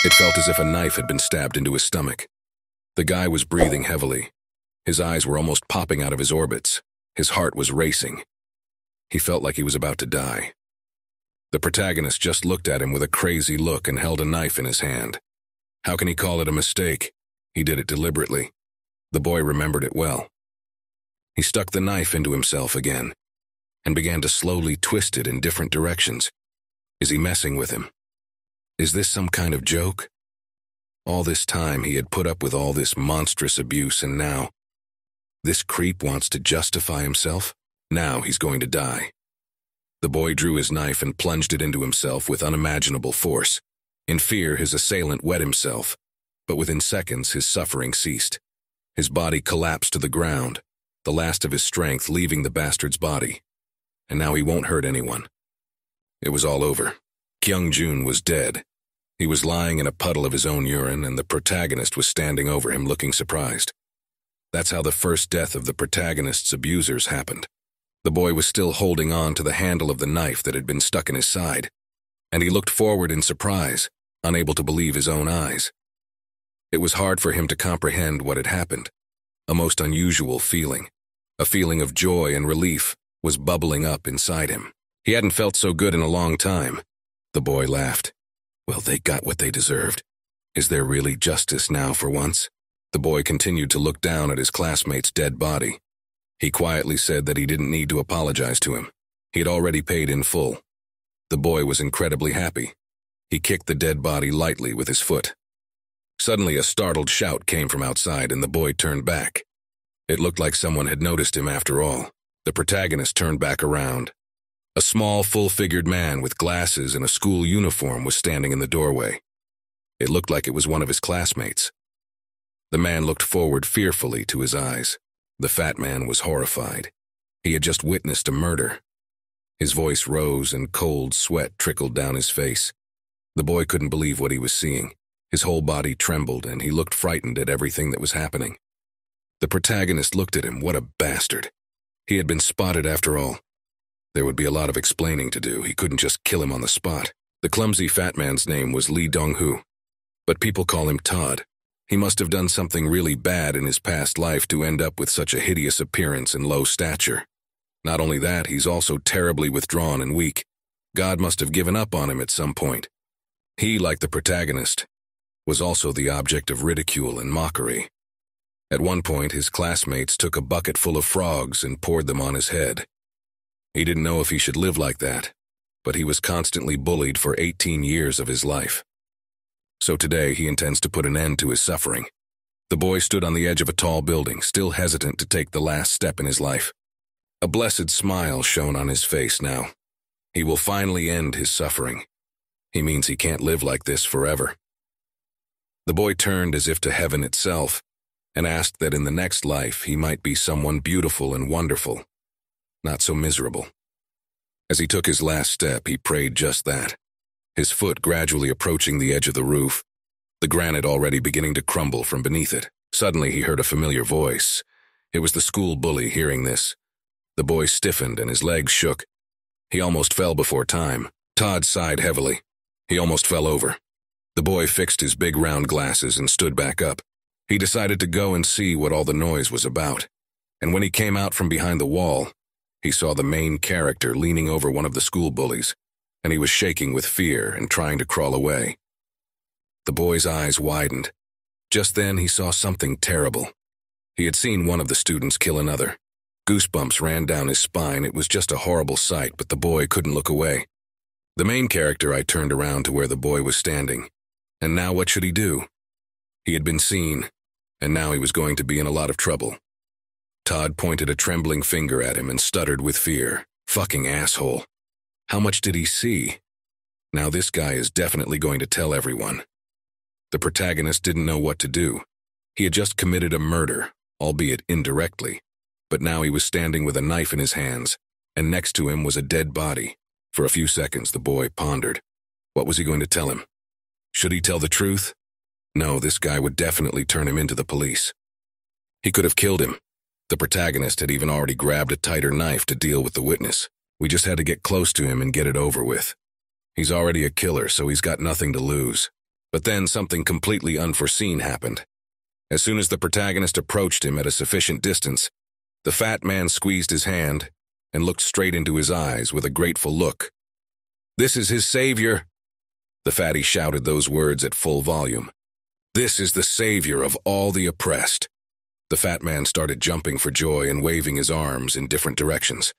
A: It felt as if a knife had been stabbed into his stomach. The guy was breathing heavily. His eyes were almost popping out of his orbits. His heart was racing. He felt like he was about to die. The protagonist just looked at him with a crazy look and held a knife in his hand. How can he call it a mistake? He did it deliberately. The boy remembered it well. He stuck the knife into himself again and began to slowly twist it in different directions. Is he messing with him? Is this some kind of joke? All this time he had put up with all this monstrous abuse, and now this creep wants to justify himself? Now he's going to die. The boy drew his knife and plunged it into himself with unimaginable force. In fear, his assailant wet himself, but within seconds his suffering ceased. His body collapsed to the ground, the last of his strength leaving the bastard's body. And now he won't hurt anyone. It was all over. Kyungjun was dead. He was lying in a puddle of his own urine, and the protagonist was standing over him looking surprised. That's how the first death of the protagonist's abusers happened. The boy was still holding on to the handle of the knife that had been stuck in his side, and he looked forward in surprise, unable to believe his own eyes. It was hard for him to comprehend what had happened. A most unusual feeling, a feeling of joy and relief, was bubbling up inside him. He hadn't felt so good in a long time. The boy laughed. Well, they got what they deserved. Is there really justice now for once? The boy continued to look down at his classmate's dead body. He quietly said that he didn't need to apologize to him. He had already paid in full. The boy was incredibly happy. He kicked the dead body lightly with his foot. Suddenly, a startled shout came from outside, and the boy turned back. It looked like someone had noticed him after all. The protagonist turned back around. A small, full-figured man with glasses and a school uniform was standing in the doorway. It looked like it was one of his classmates. The man looked forward fearfully to his eyes. The fat man was horrified. He had just witnessed a murder. His voice rose and cold sweat trickled down his face. The boy couldn't believe what he was seeing. His whole body trembled, and he looked frightened at everything that was happening. The protagonist looked at him. What a bastard. He had been spotted after all. There would be a lot of explaining to do. He couldn't just kill him on the spot. The clumsy fat man's name was Lee Dong-hu, but people call him Todd. He must have done something really bad in his past life to end up with such a hideous appearance and low stature. Not only that, he's also terribly withdrawn and weak. God must have given up on him at some point. He, like the protagonist, was also the object of ridicule and mockery. At one point, his classmates took a bucket full of frogs and poured them on his head. He didn't know if he should live like that, but he was constantly bullied for 18 years of his life. So today, he intends to put an end to his suffering. The boy stood on the edge of a tall building, still hesitant to take the last step in his life. A blessed smile shone on his face now. He will finally end his suffering. He means he can't live like this forever. The boy turned as if to heaven itself and asked that in the next life he might be someone beautiful and wonderful, not so miserable. As he took his last step, he prayed just that. His foot gradually approaching the edge of the roof, the granite already beginning to crumble from beneath it. Suddenly he heard a familiar voice. It was the school bully. Hearing this, the boy stiffened and his legs shook. He almost fell before time. Todd sighed heavily. He almost fell over. The boy fixed his big round glasses and stood back up. He decided to go and see what all the noise was about. And when he came out from behind the wall, he saw the main character leaning over one of the school bullies, and he was shaking with fear and trying to crawl away. The boy's eyes widened. Just then he saw something terrible. He had seen one of the students kill another. Goosebumps ran down his spine. It was just a horrible sight, but the boy couldn't look away. The main character I turned around to where the boy was standing. And now what should he do? He had been seen, and now he was going to be in a lot of trouble. Todd pointed a trembling finger at him and stuttered with fear. Fucking asshole. How much did he see? Now this guy is definitely going to tell everyone. The protagonist didn't know what to do. He had just committed a murder, albeit indirectly, but now he was standing with a knife in his hands, and next to him was a dead body. For a few seconds, the boy pondered. What was he going to tell him? Should he tell the truth? No, this guy would definitely turn him into the police. He could have killed him. The protagonist had even already grabbed a tighter knife to deal with the witness. We just had to get close to him and get it over with. He's already a killer, so he's got nothing to lose. But then something completely unforeseen happened. As soon as the protagonist approached him at a sufficient distance, the fat man squeezed his hand and looked straight into his eyes with a grateful look. "This is his savior." The fatty shouted those words at full volume. "This is the savior of all the oppressed." The fat man started jumping for joy and waving his arms in different directions.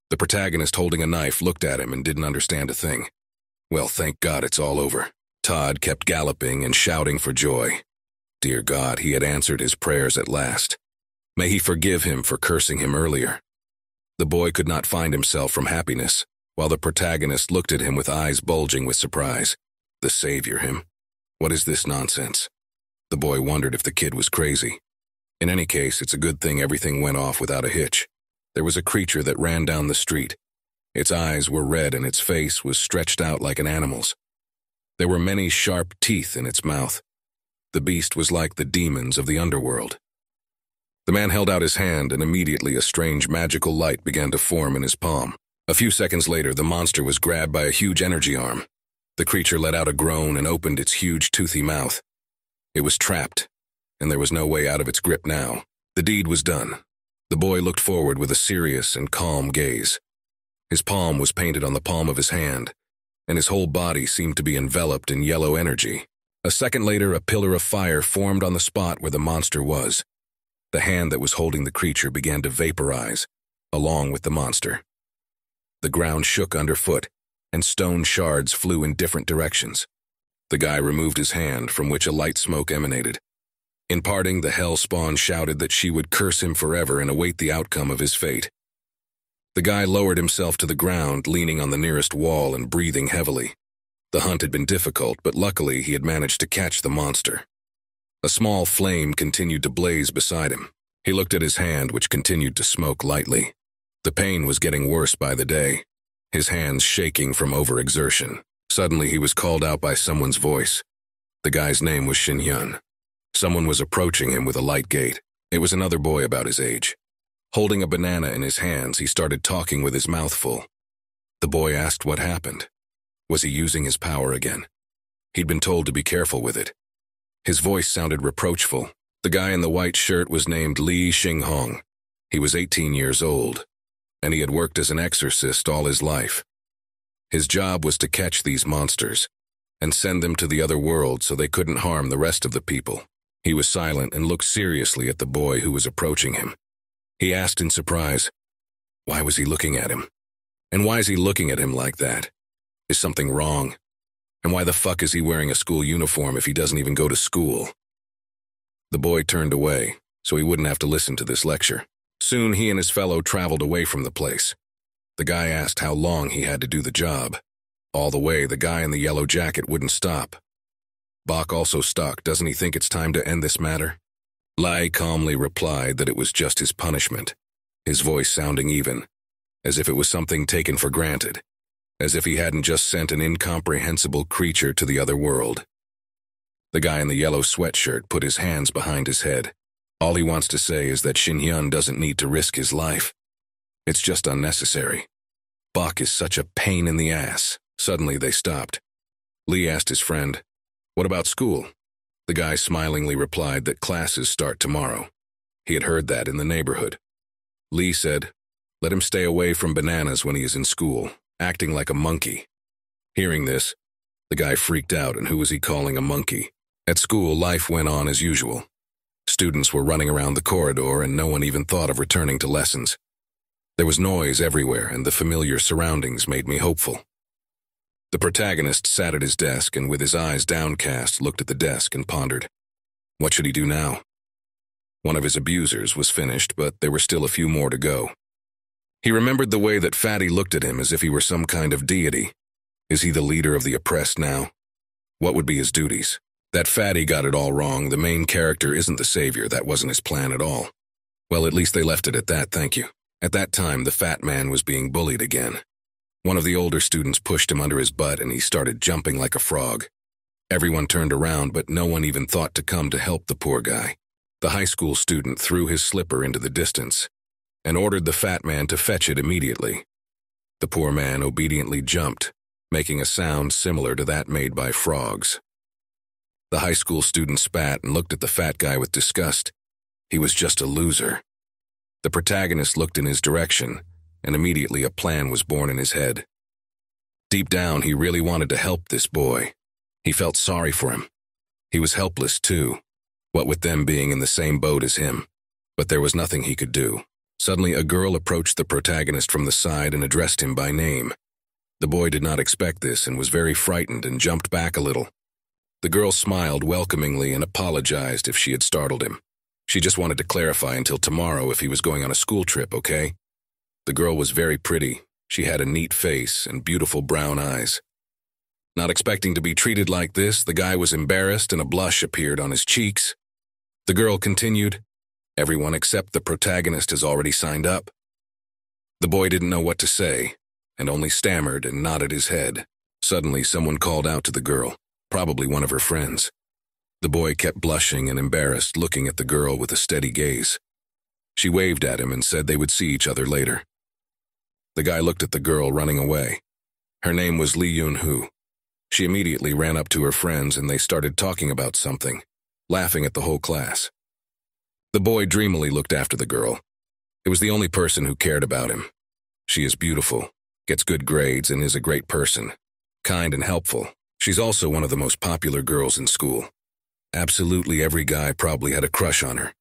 A: The protagonist, holding a knife, looked at him and didn't understand a thing. Well, thank God it's all over. Todd kept galloping and shouting for joy. Dear God, he had answered his prayers at last. May he forgive him for cursing him earlier. The boy could not find himself from happiness, while the protagonist looked at him with eyes bulging with surprise. The savior, him? What is this nonsense? The boy wondered if the kid was crazy. In any case, it's a good thing everything went off without a hitch. There was a creature that ran down the street. Its eyes were red and its face was stretched out like an animal's. There were many sharp teeth in its mouth. The beast was like the demons of the underworld. The man held out his hand, and immediately a strange magical light began to form in his palm. A few seconds later, the monster was grabbed by a huge energy arm. The creature let out a groan and opened its huge toothy mouth. It was trapped, and there was no way out of its grip now. The deed was done. The boy looked forward with a serious and calm gaze. His palm was painted on the palm of his hand, and his whole body seemed to be enveloped in yellow energy. A second later, a pillar of fire formed on the spot where the monster was. The hand that was holding the creature began to vaporize, along with the monster. The ground shook underfoot, and stone shards flew in different directions. The guy removed his hand, from which a light smoke emanated. In parting, the hell spawn shouted that she would curse him forever and await the outcome of his fate. The guy lowered himself to the ground, leaning on the nearest wall and breathing heavily. The hunt had been difficult, but luckily he had managed to catch the monster. A small flame continued to blaze beside him. He looked at his hand, which continued to smoke lightly. The pain was getting worse by the day, his hands shaking from overexertion. Suddenly he was called out by someone's voice. The guy's name was Shin-hyun. Someone was approaching him with a light gait. It was another boy about his age. Holding a banana in his hands, he started talking with his mouth full. The boy asked what happened. Was he using his power again? He'd been told to be careful with it. His voice sounded reproachful. The guy in the white shirt was named Lee Shing-hong. He was 18 years old, and he had worked as an exorcist all his life. His job was to catch these monsters and send them to the other world so they couldn't harm the rest of the people. He was silent and looked seriously at the boy who was approaching him. He asked in surprise, why was he looking at him? And why is he looking at him like that? Is something wrong? And why the fuck is he wearing a school uniform if he doesn't even go to school? The boy turned away, so he wouldn't have to listen to this lecture. Soon he and his fellow traveled away from the place. The guy asked how long he had to do the job. All the way, the guy in the yellow jacket wouldn't stop. Bach also stuck. Doesn't he think it's time to end this matter? Lai calmly replied that it was just his punishment, his voice sounding even, as if it was something taken for granted, as if he hadn't just sent an incomprehensible creature to the other world. The guy in the yellow sweatshirt put his hands behind his head. All he wants to say is that Shin-hyun doesn't need to risk his life. It's just unnecessary. Bach is such a pain in the ass. Suddenly they stopped. Lee asked his friend, what about school? The guy smilingly replied that classes start tomorrow. He had heard that in the neighborhood. Lee said, let him stay away from bananas when he is in school, acting like a monkey. Hearing this, the guy freaked out, and who was he calling a monkey? At school, life went on as usual. Students were running around the corridor, and no one even thought of returning to lessons. There was noise everywhere, and the familiar surroundings made me hopeful. The protagonist sat at his desk and with his eyes downcast looked at the desk and pondered. What should he do now? One of his abusers was finished, but there were still a few more to go. He remembered the way that Fatty looked at him as if he were some kind of deity. Is he the leader of the oppressed now? What would be his duties? That Fatty got it all wrong. The main character isn't the savior. That wasn't his plan at all. Well, at least they left it at that, thank you. At that time, the fat man was being bullied again. One of the older students pushed him under his butt and he started jumping like a frog. Everyone turned around, but no one even thought to come to help the poor guy. The high school student threw his slipper into the distance and ordered the fat man to fetch it immediately. The poor man obediently jumped, making a sound similar to that made by frogs. The high school student spat and looked at the fat guy with disgust. He was just a loser. The protagonist looked in his direction, and immediately a plan was born in his head. Deep down, he really wanted to help this boy. He felt sorry for him. He was helpless too, what with them being in the same boat as him. But there was nothing he could do. Suddenly, a girl approached the protagonist from the side and addressed him by name. The boy did not expect this and was very frightened and jumped back a little. The girl smiled welcomingly and apologized if she had startled him. She just wanted to clarify until tomorrow if he was going on a school trip, okay? The girl was very pretty. She had a neat face and beautiful brown eyes. Not expecting to be treated like this, the guy was embarrassed and a blush appeared on his cheeks. The girl continued, "Everyone except the protagonist has already signed up." The boy didn't know what to say and only stammered and nodded his head. Suddenly, someone called out to the girl, probably one of her friends. The boy kept blushing and embarrassed, looking at the girl with a steady gaze. She waved at him and said they would see each other later. The guy looked at the girl running away. Her name was Lee Yun-hoo. She immediately ran up to her friends and they started talking about something, laughing at the whole class. The boy dreamily looked after the girl. It was the only person who cared about him. She is beautiful, gets good grades, and is a great person, kind and helpful. She's also one of the most popular girls in school. Absolutely every guy probably had a crush on her.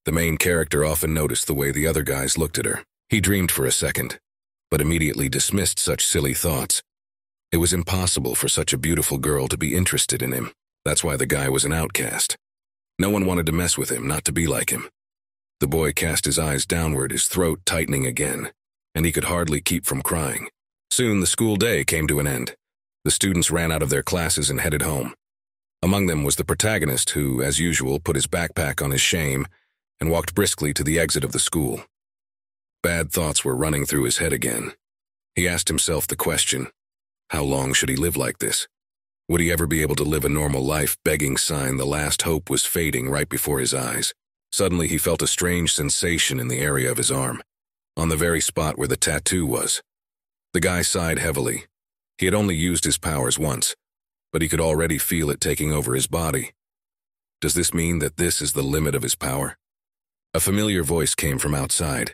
A: The main character often noticed the way the other guys looked at her. He dreamed for a second, but immediately dismissed such silly thoughts. It was impossible for such a beautiful girl to be interested in him. That's why the guy was an outcast. No one wanted to mess with him, not to be like him. The boy cast his eyes downward, his throat tightening again, and he could hardly keep from crying. Soon the school day came to an end. The students ran out of their classes and headed home. Among them was the protagonist who, as usual, put his backpack on his shame and walked briskly to the exit of the school. Bad thoughts were running through his head again. He asked himself the question, how long should he live like this? Would he ever be able to live a normal life, begging sign the last hope was fading right before his eyes? Suddenly he felt a strange sensation in the area of his arm, on the very spot where the tattoo was. The guy sighed heavily. He had only used his powers once, but he could already feel it taking over his body. Does this mean that this is the limit of his power? A familiar voice came from outside.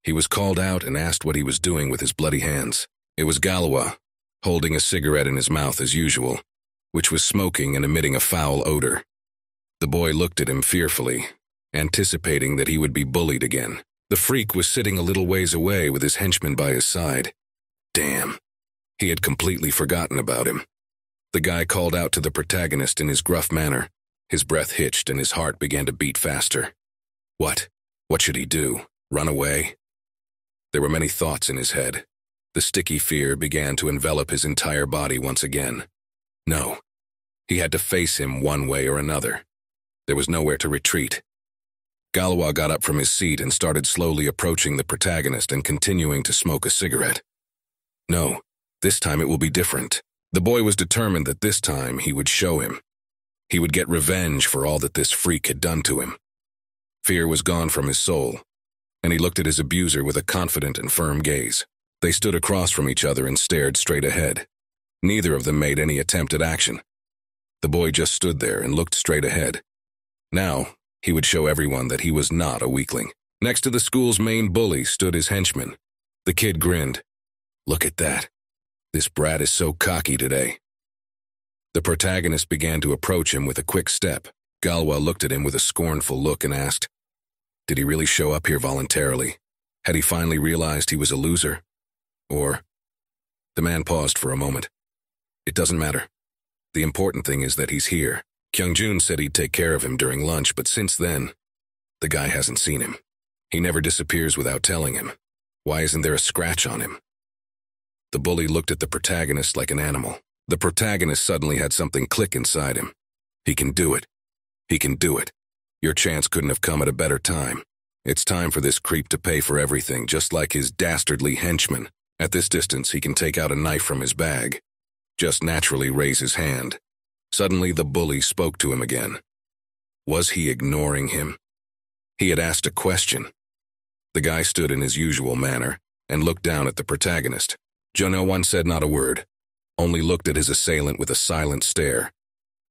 A: He was called out and asked what he was doing with his bloody hands. It was Galawa, holding a cigarette in his mouth as usual, which was smoking and emitting a foul odor. The boy looked at him fearfully, anticipating that he would be bullied again. The freak was sitting a little ways away with his henchman by his side. Damn, he had completely forgotten about him. The guy called out to the protagonist in his gruff manner. His breath hitched and his heart began to beat faster. What? What should he do? Run away? There were many thoughts in his head. The sticky fear began to envelop his entire body once again. No, he had to face him one way or another. There was nowhere to retreat. Galawa got up from his seat and started slowly approaching the protagonist and continuing to smoke a cigarette. No, this time it will be different. The boy was determined that this time he would show him. He would get revenge for all that this freak had done to him. Fear was gone from his soul, and he looked at his abuser with a confident and firm gaze. They stood across from each other and stared straight ahead. Neither of them made any attempt at action. The boy just stood there and looked straight ahead. Now, he would show everyone that he was not a weakling. Next to the school's main bully stood his henchman. The kid grinned. Look at that. This brat is so cocky today. The protagonist began to approach him with a quick step. Galwa looked at him with a scornful look and asked, did he really show up here voluntarily? Had he finally realized he was a loser? Or... The man paused for a moment. It doesn't matter. The important thing is that he's here. Kyungjun said he'd take care of him during lunch, but since then, the guy hasn't seen him. He never disappears without telling him. Why isn't there a scratch on him? The bully looked at the protagonist like an animal. The protagonist suddenly had something click inside him. He can do it. He can do it. Your chance couldn't have come at a better time. It's time for this creep to pay for everything, just like his dastardly henchman. At this distance, he can take out a knife from his bag. Just naturally raise his hand. Suddenly, the bully spoke to him again. Was he ignoring him? He had asked a question. The guy stood in his usual manner and looked down at the protagonist. No one said not a word, only looked at his assailant with a silent stare.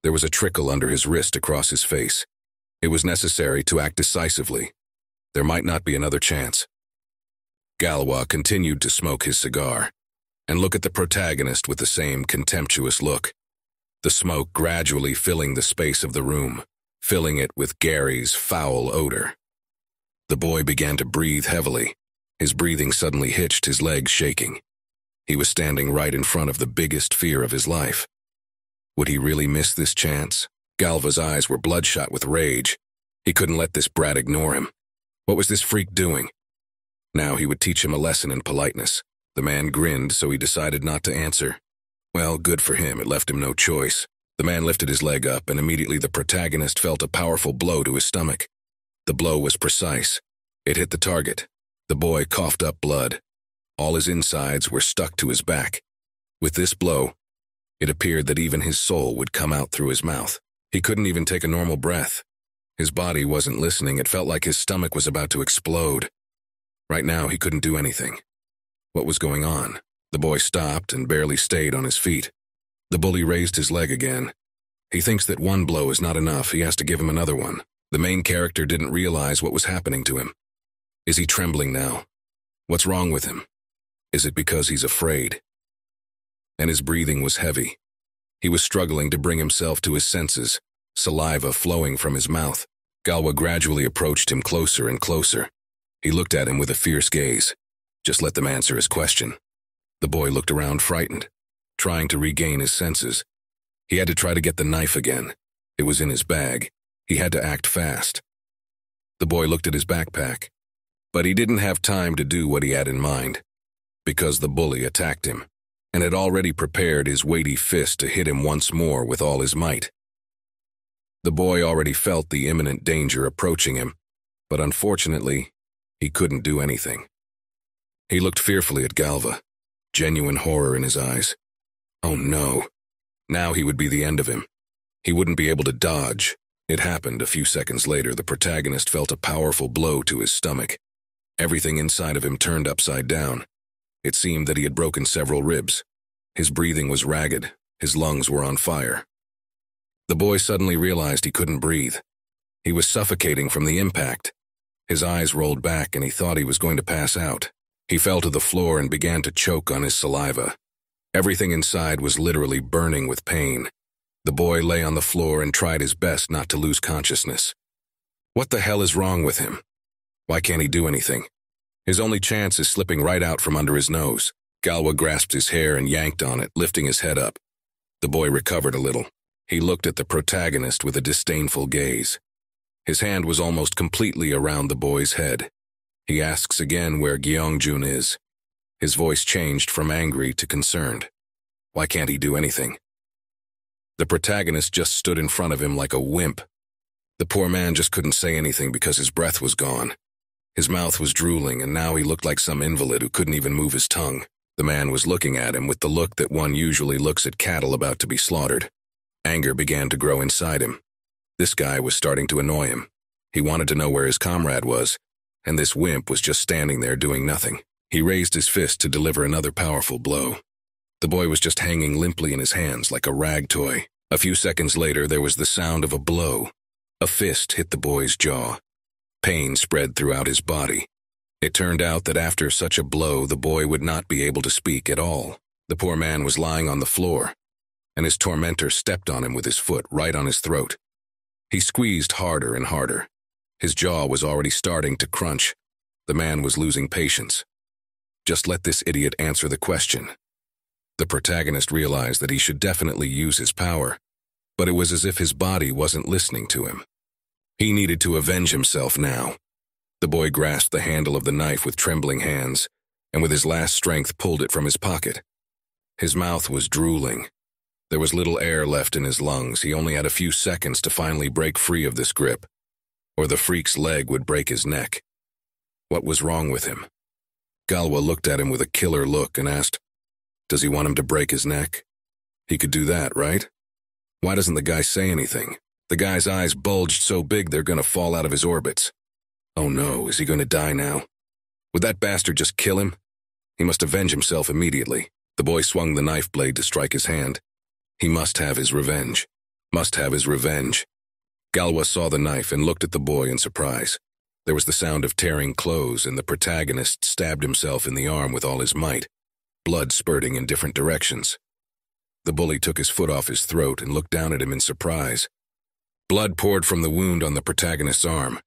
A: There was a trickle under his wrist across his face. It was necessary to act decisively. There might not be another chance. Galwa continued to smoke his cigar and look at the protagonist with the same contemptuous look. The smoke gradually filling the space of the room, filling it with Gary's foul odor. The boy began to breathe heavily. His breathing suddenly hitched, his legs shaking. He was standing right in front of the biggest fear of his life. Would he really miss this chance? Galva's eyes were bloodshot with rage. He couldn't let this brat ignore him. What was this freak doing? Now he would teach him a lesson in politeness. The man grinned, so he decided not to answer. Well, good for him, it left him no choice. The man lifted his leg up, and immediately the protagonist felt a powerful blow to his stomach. The blow was precise. It hit the target. The boy coughed up blood. All his insides were stuck to his back. With this blow, it appeared that even his soul would come out through his mouth. He couldn't even take a normal breath. His body wasn't listening. It felt like his stomach was about to explode. Right now, he couldn't do anything. What was going on? The boy stopped and barely stayed on his feet. The bully raised his leg again. He thinks that one blow is not enough. He has to give him another one. The main character didn't realize what was happening to him. Is he trembling now? What's wrong with him? Is it because he's afraid? And his breathing was heavy. He was struggling to bring himself to his senses, saliva flowing from his mouth. Galwa gradually approached him closer and closer. He looked at him with a fierce gaze. Just let them answer his question. The boy looked around frightened, trying to regain his senses. He had to try to get the knife again. It was in his bag. He had to act fast. The boy looked at his backpack, but he didn't have time to do what he had in mind, because the bully attacked him, and had already prepared his weighty fist to hit him once more with all his might. The boy already felt the imminent danger approaching him, but unfortunately, he couldn't do anything. He looked fearfully at Galva, genuine horror in his eyes. Oh no. Now he would be the end of him. He wouldn't be able to dodge. It happened a few seconds later. The protagonist felt a powerful blow to his stomach. Everything inside of him turned upside down. It seemed that he had broken several ribs. His breathing was ragged. His lungs were on fire. The boy suddenly realized he couldn't breathe. He was suffocating from the impact. His eyes rolled back and he thought he was going to pass out. He fell to the floor and began to choke on his saliva. Everything inside was literally burning with pain. The boy lay on the floor and tried his best not to lose consciousness. What the hell is wrong with him? Why can't he do anything? His only chance is slipping right out from under his nose. Galwa grasped his hair and yanked on it, lifting his head up. The boy recovered a little. He looked at the protagonist with a disdainful gaze. His hand was almost completely around the boy's head. He asks again where Gyeongjun is. His voice changed from angry to concerned. Why can't he do anything? The protagonist just stood in front of him like a wimp. The poor man just couldn't say anything because his breath was gone. His mouth was drooling, and now he looked like some invalid who couldn't even move his tongue. The man was looking at him with the look that one usually looks at cattle about to be slaughtered. Anger began to grow inside him. This guy was starting to annoy him. He wanted to know where his comrade was, and this wimp was just standing there doing nothing. He raised his fist to deliver another powerful blow. The boy was just hanging limply in his hands like a rag toy. A few seconds later, there was the sound of a blow. A fist hit the boy's jaw. Pain spread throughout his body. It turned out that after such a blow, the boy would not be able to speak at all. The poor man was lying on the floor, and his tormentor stepped on him with his foot right on his throat. He squeezed harder and harder. His jaw was already starting to crunch. The man was losing patience. Just let this idiot answer the question. The protagonist realized that he should definitely use his power, but it was as if his body wasn't listening to him. He needed to avenge himself now. The boy grasped the handle of the knife with trembling hands, and with his last strength pulled it from his pocket. His mouth was drooling. There was little air left in his lungs. He only had a few seconds to finally break free of this grip, or the freak's leg would break his neck. What was wrong with him? Galwa looked at him with a killer look and asked, "Does he want him to break his neck?" He could do that, right? Why doesn't the guy say anything? The guy's eyes bulged so big they're gonna fall out of his orbits. Oh no, is he gonna die now? Would that bastard just kill him? He must avenge himself immediately. The boy swung the knife blade to strike his hand. He must have his revenge. Must have his revenge. Galwa saw the knife and looked at the boy in surprise. There was the sound of tearing clothes, and the protagonist stabbed himself in the arm with all his might, blood spurting in different directions. The bully took his foot off his throat and looked down at him in surprise. Blood poured from the wound on the protagonist's arm.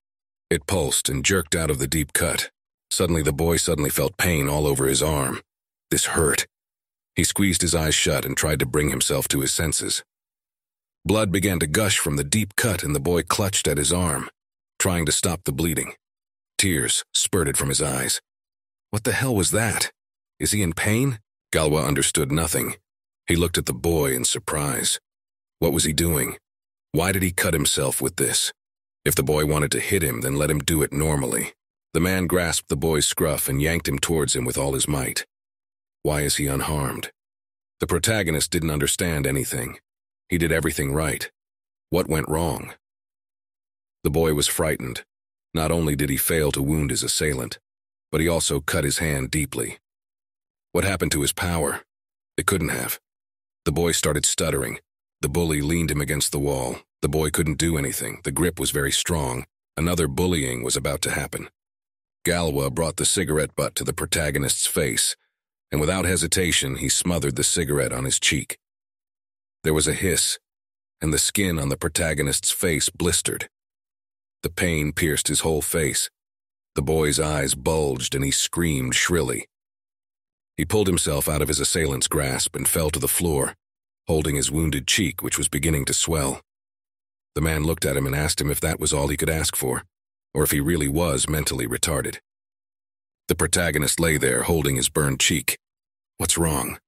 A: It pulsed and jerked out of the deep cut. Suddenly, the boy felt pain all over his arm. This hurt. He squeezed his eyes shut and tried to bring himself to his senses. Blood began to gush from the deep cut, and the boy clutched at his arm, trying to stop the bleeding. Tears spurted from his eyes. What the hell was that? Is he in pain? Galwa understood nothing. He looked at the boy in surprise. What was he doing? Why did he cut himself with this? If the boy wanted to hit him, then let him do it normally. The man grasped the boy's scruff and yanked him towards him with all his might. Why is he unharmed? The protagonist didn't understand anything. He did everything right. What went wrong? The boy was frightened. Not only did he fail to wound his assailant, but he also cut his hand deeply. What happened to his power? It couldn't have. The boy started stuttering. The bully leaned him against the wall. The boy couldn't do anything. The grip was very strong. Another bullying was about to happen. Galwa brought the cigarette butt to the protagonist's face, and without hesitation, he smothered the cigarette on his cheek. There was a hiss, and the skin on the protagonist's face blistered. The pain pierced his whole face. The boy's eyes bulged, and he screamed shrilly. He pulled himself out of his assailant's grasp and fell to the floor, holding his wounded cheek, which was beginning to swell. The man looked at him and asked him if that was all he could ask for, or if he really was mentally retarded. The protagonist lay there, holding his burned cheek. What's wrong?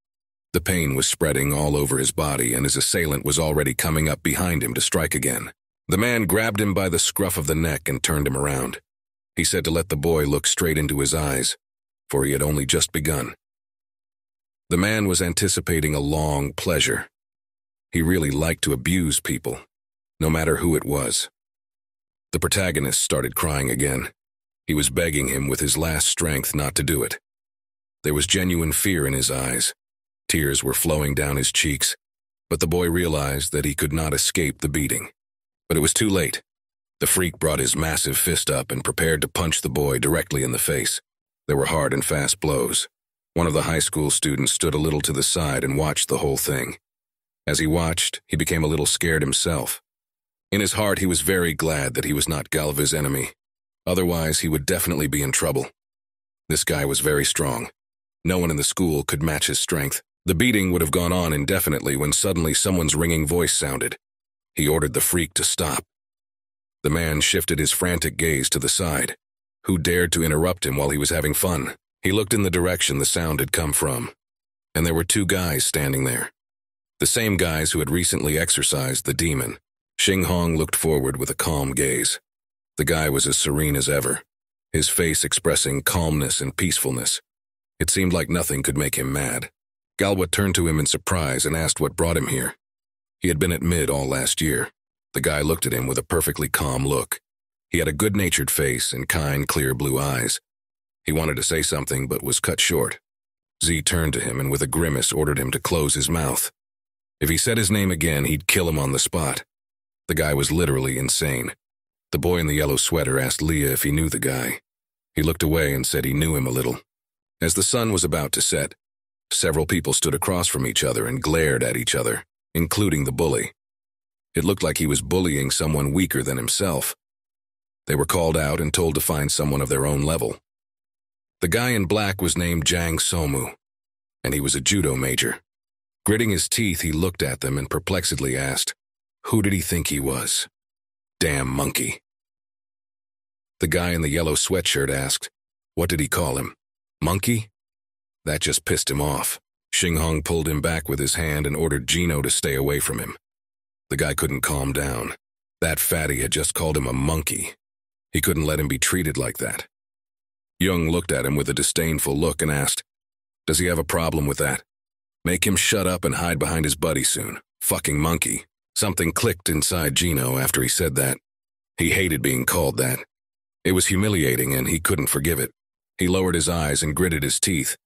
A: The pain was spreading all over his body, and his assailant was already coming up behind him to strike again. The man grabbed him by the scruff of the neck and turned him around. He said to let the boy look straight into his eyes, for he had only just begun. The man was anticipating a long pleasure. He really liked to abuse people, no matter who it was. The protagonist started crying again. He was begging him with his last strength not to do it. There was genuine fear in his eyes. Tears were flowing down his cheeks, but the boy realized that he could not escape the beating. But it was too late. The freak brought his massive fist up and prepared to punch the boy directly in the face. There were hard and fast blows. One of the high school students stood a little to the side and watched the whole thing. As he watched, he became a little scared himself. In his heart, he was very glad that he was not Galva's enemy. Otherwise, he would definitely be in trouble. This guy was very strong. No one in the school could match his strength. The beating would have gone on indefinitely when suddenly someone's ringing voice sounded. He ordered the freak to stop. The man shifted his frantic gaze to the side. Who dared to interrupt him while he was having fun? He looked in the direction the sound had come from, and there were two guys standing there. The same guys who had recently exorcised the demon. Xing Hong looked forward with a calm gaze. The guy was as serene as ever, his face expressing calmness and peacefulness. It seemed like nothing could make him mad. Galwa turned to him in surprise and asked what brought him here. He had been at mid all last year. The guy looked at him with a perfectly calm look. He had a good-natured face and kind, clear blue eyes. He wanted to say something but was cut short. Z turned to him and with a grimace ordered him to close his mouth. If he said his name again, he'd kill him on the spot. The guy was literally insane. The boy in the yellow sweater asked Leah if he knew the guy. He looked away and said he knew him a little. As the sun was about to set, several people stood across from each other and glared at each other, including the bully. It looked like he was bullying someone weaker than himself. They were called out and told to find someone of their own level. The guy in black was named Jang Somu, and he was a judo major. Gritting his teeth, he looked at them and perplexedly asked, who did he think he was? Damn monkey. The guy in the yellow sweatshirt asked, what did he call him? Monkey? That just pissed him off. Xing Hong pulled him back with his hand and ordered Gino to stay away from him. The guy couldn't calm down. That fatty had just called him a monkey. He couldn't let him be treated like that. Young looked at him with a disdainful look and asked, "Does he have a problem with that? Make him shut up and hide behind his buddy soon. Fucking monkey." Something clicked inside Gino after he said that. He hated being called that. It was humiliating and he couldn't forgive it. He lowered his eyes and gritted his teeth,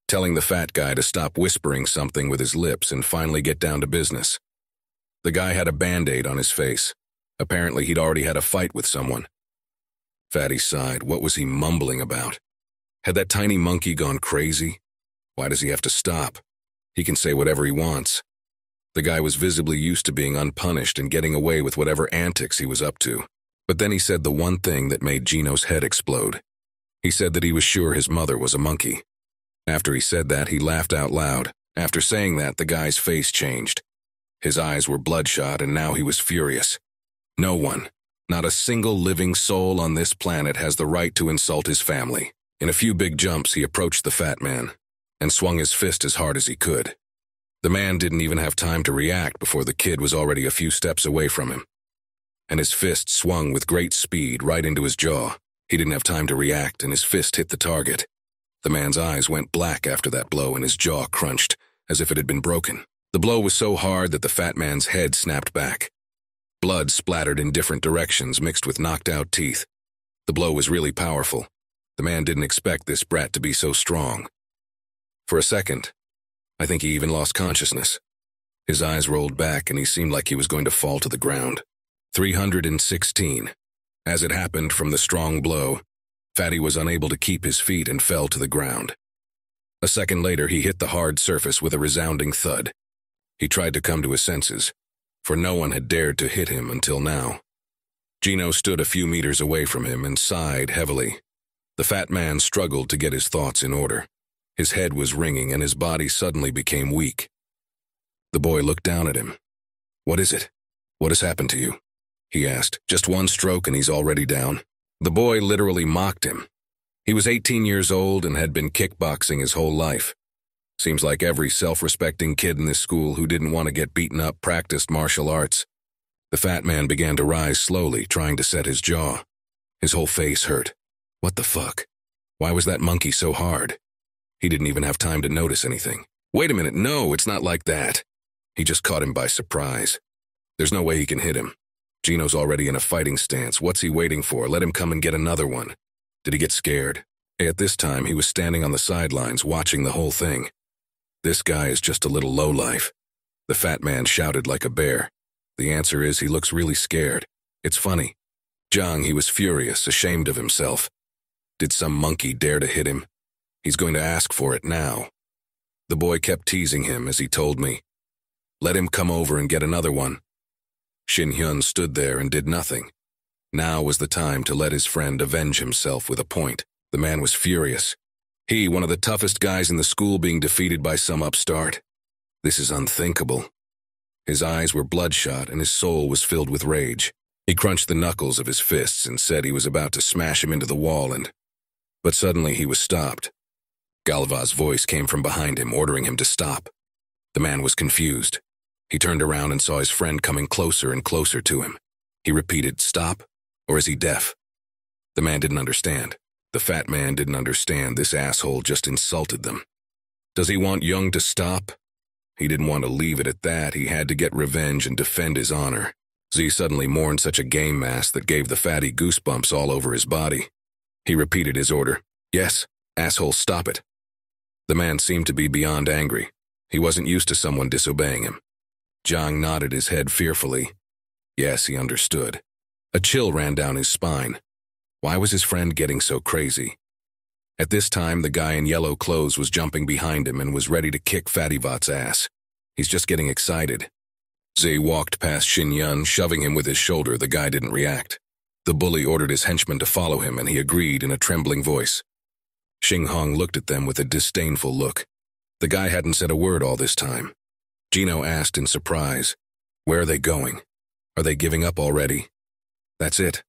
A: telling the fat guy to stop whispering something with his lips and finally get down to business. The guy had a Band-Aid on his face. Apparently he'd already had a fight with someone. Fatty sighed. What was he mumbling about? Had that tiny monkey gone crazy? Why does he have to stop? He can say whatever he wants. The guy was visibly used to being unpunished and getting away with whatever antics he was up to. But then he said the one thing that made Gino's head explode. He said that he was sure his mother was a monkey. After he said that, he laughed out loud. After saying that, the guy's face changed. His eyes were bloodshot, and now he was furious. No one, not a single living soul on this planet has the right to insult his family. In a few big jumps, he approached the fat man and swung his fist as hard as he could. The man didn't even have time to react before the kid was already a few steps away from him. And his fist swung with great speed right into his jaw. He didn't have time to react, and his fist hit the target. The man's eyes went black after that blow, and his jaw crunched, as if it had been broken. The blow was so hard that the fat man's head snapped back. Blood splattered in different directions, mixed with knocked-out teeth. The blow was really powerful. The man didn't expect this brat to be so strong. For a second, I think he even lost consciousness. His eyes rolled back, and he seemed like he was going to fall to the ground. 316. As it happened from the strong blow, Fatty was unable to keep his feet and fell to the ground. A second later, he hit the hard surface with a resounding thud. He tried to come to his senses, for no one had dared to hit him until now. Gino stood a few meters away from him and sighed heavily. The fat man struggled to get his thoughts in order. His head was ringing and his body suddenly became weak. The boy looked down at him. "What is it? What has happened to you?" he asked. "Just one stroke and he's already down." The boy literally mocked him. He was 18 years old and had been kickboxing his whole life. Seems like every self-respecting kid in this school who didn't want to get beaten up practiced martial arts. The fat man began to rise slowly, trying to set his jaw. His whole face hurt. What the fuck? Why was that monkey so hard? He didn't even have time to notice anything. Wait a minute, no, it's not like that. He just caught him by surprise. There's no way he can hit him. Gino's already in a fighting stance. What's he waiting for? Let him come and get another one. Did he get scared? At this time, he was standing on the sidelines watching the whole thing. This guy is just a little lowlife. The fat man shouted like a bear. The answer is he looks really scared. It's funny. Zhang, he was furious, ashamed of himself. Did some monkey dare to hit him? He's going to ask for it now. The boy kept teasing him as he told me, "Let him come over and get another one." Shin Hyun stood there and did nothing. Now was the time to let his friend avenge himself with a point. The man was furious. He, one of the toughest guys in the school, being defeated by some upstart. This is unthinkable. His eyes were bloodshot and his soul was filled with rage. He crunched the knuckles of his fists and said he was about to smash him into the wall but suddenly he was stopped. Galva's voice came from behind him, ordering him to stop. The man was confused. He turned around and saw his friend coming closer and closer to him. He repeated, "Stop? Or is he deaf?" The man didn't understand. The fat man didn't understand. This asshole just insulted them. Does he want Young to stop? He didn't want to leave it at that. He had to get revenge and defend his honor. Z suddenly mourned such a game mask that gave the fatty goosebumps all over his body. He repeated his order. "Yes, asshole, stop it." The man seemed to be beyond angry. He wasn't used to someone disobeying him. Zhang nodded his head fearfully. Yes, he understood. A chill ran down his spine. Why was his friend getting so crazy? At this time, the guy in yellow clothes was jumping behind him and was ready to kick Fatty Bot's ass. He's just getting excited. Z walked past Shin Yun, shoving him with his shoulder. The guy didn't react. The bully ordered his henchman to follow him, and he agreed in a trembling voice. Xing Hong looked at them with a disdainful look. The guy hadn't said a word all this time. Gino asked in surprise, "Where are they going? Are they giving up already?" That's it.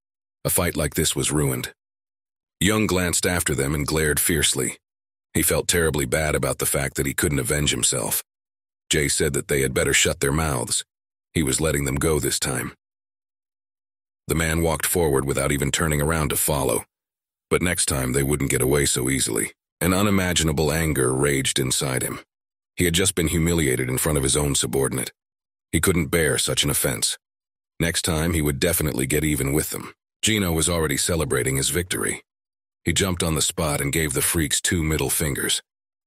A: A fight like this was ruined. Young glanced after them and glared fiercely. He felt terribly bad about the fact that he couldn't avenge himself. Jay said that they had better shut their mouths. He was letting them go this time. The man walked forward without even turning around to follow. But next time they wouldn't get away so easily. An unimaginable anger raged inside him. He had just been humiliated in front of his own subordinate. He couldn't bear such an offense. Next time he would definitely get even with them. Gino was already celebrating his victory. He jumped on the spot and gave the freaks 2 middle fingers.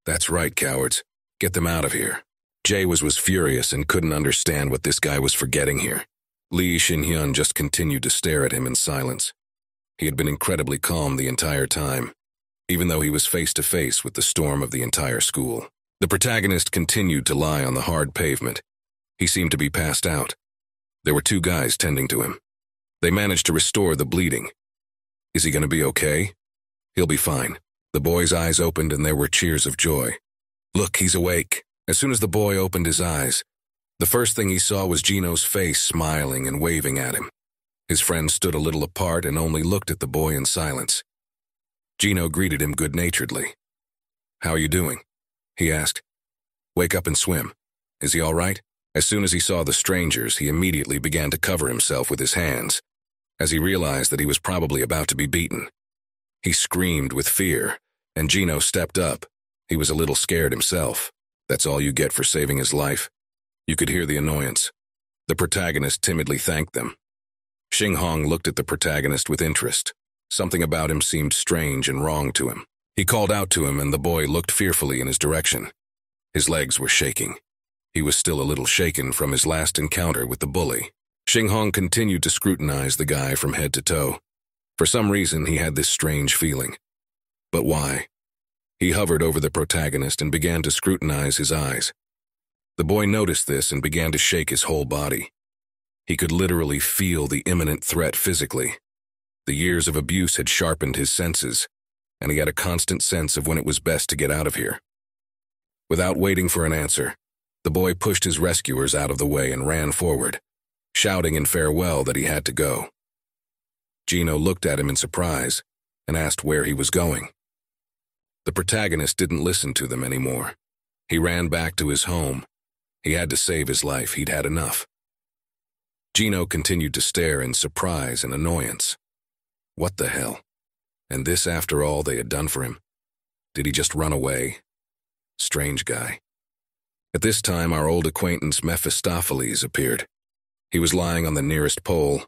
A: That's right, cowards. Get them out of here. Jae was furious and couldn't understand what this guy was forgetting here. Lee Shin-hyun just continued to stare at him in silence. He had been incredibly calm the entire time, even though he was face to face with the storm of the entire school. The protagonist continued to lie on the hard pavement. He seemed to be passed out. There were 2 guys tending to him. They managed to restore the bleeding. Is he going to be okay? He'll be fine. The boy's eyes opened and there were cheers of joy. Look, he's awake. As soon as the boy opened his eyes, the first thing he saw was Gino's face smiling and waving at him. His friends stood a little apart and only looked at the boy in silence. Gino greeted him good-naturedly. How are you doing? He asked. Wake up and swim. Is he all right? As soon as he saw the strangers, he immediately began to cover himself with his hands, as he realized that he was probably about to be beaten. He screamed with fear, and Gino stepped up. He was a little scared himself. That's all you get for saving his life. You could hear the annoyance. The protagonist timidly thanked them. Xing Hong looked at the protagonist with interest. Something about him seemed strange and wrong to him. He called out to him and the boy looked fearfully in his direction. His legs were shaking. He was still a little shaken from his last encounter with the bully. Xing Hong continued to scrutinize the guy from head to toe. For some reason, he had this strange feeling. But why? He hovered over the protagonist and began to scrutinize his eyes. The boy noticed this and began to shake his whole body. He could literally feel the imminent threat physically. The years of abuse had sharpened his senses, and he had a constant sense of when it was best to get out of here. Without waiting for an answer, the boy pushed his rescuers out of the way and ran forward, shouting in farewell that he had to go. Gino looked at him in surprise and asked where he was going. The protagonist didn't listen to them anymore. He ran back to his home. He had to save his life. He'd had enough. Gino continued to stare in surprise and annoyance. What the hell? And this after all they had done for him? Did he just run away? Strange guy. At this time, our old acquaintance Mephistopheles appeared. He was lying on the nearest pole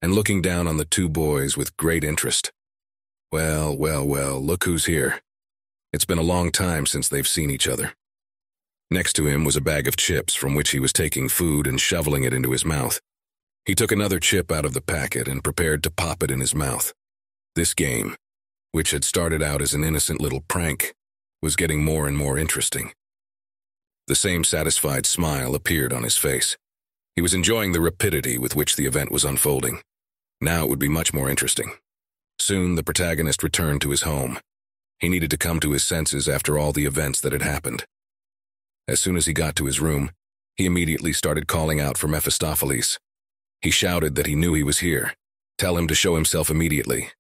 A: and looking down on the 2 boys with great interest. Well, look who's here. It's been a long time since they've seen each other. Next to him was a bag of chips from which he was taking food and shoveling it into his mouth. He took another chip out of the packet and prepared to pop it in his mouth. This game, which had started out as an innocent little prank, was getting more and more interesting. The same satisfied smile appeared on his face. He was enjoying the rapidity with which the event was unfolding. Now it would be much more interesting. Soon the protagonist returned to his home. He needed to come to his senses after all the events that had happened. As soon as he got to his room, he immediately started calling out for Mephistopheles. He shouted that he knew he was here. Tell him to show himself immediately.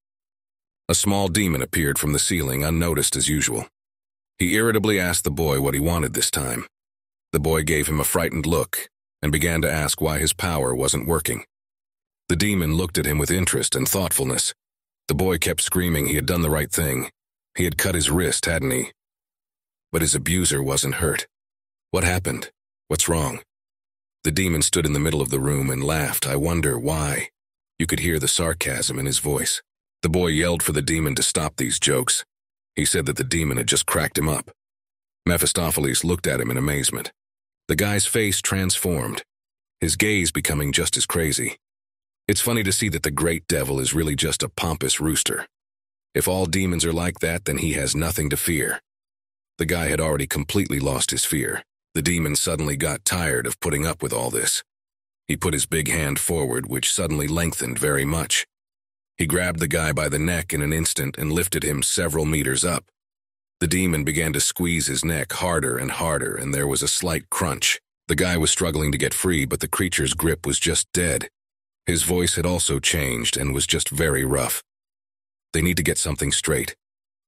A: A small demon appeared from the ceiling, unnoticed as usual. He irritably asked the boy what he wanted this time. The boy gave him a frightened look and began to ask why his power wasn't working. The demon looked at him with interest and thoughtfulness. The boy kept screaming he had done the right thing. He had cut his wrist, hadn't he? But his abuser wasn't hurt. What happened? What's wrong? The demon stood in the middle of the room and laughed. I wonder why. You could hear the sarcasm in his voice. The boy yelled for the demon to stop these jokes. He said that the demon had just cracked him up. Mephistopheles looked at him in amazement. The guy's face transformed, his gaze becoming just as crazy. It's funny to see that the great devil is really just a pompous rooster. If all demons are like that, then he has nothing to fear. The guy had already completely lost his fear. The demon suddenly got tired of putting up with all this. He put his big hand forward, which suddenly lengthened very much. He grabbed the guy by the neck in an instant and lifted him several meters up. The demon began to squeeze his neck harder and harder, and there was a slight crunch. The guy was struggling to get free, but the creature's grip was just dead. His voice had also changed and was just very rough. They need to get something straight.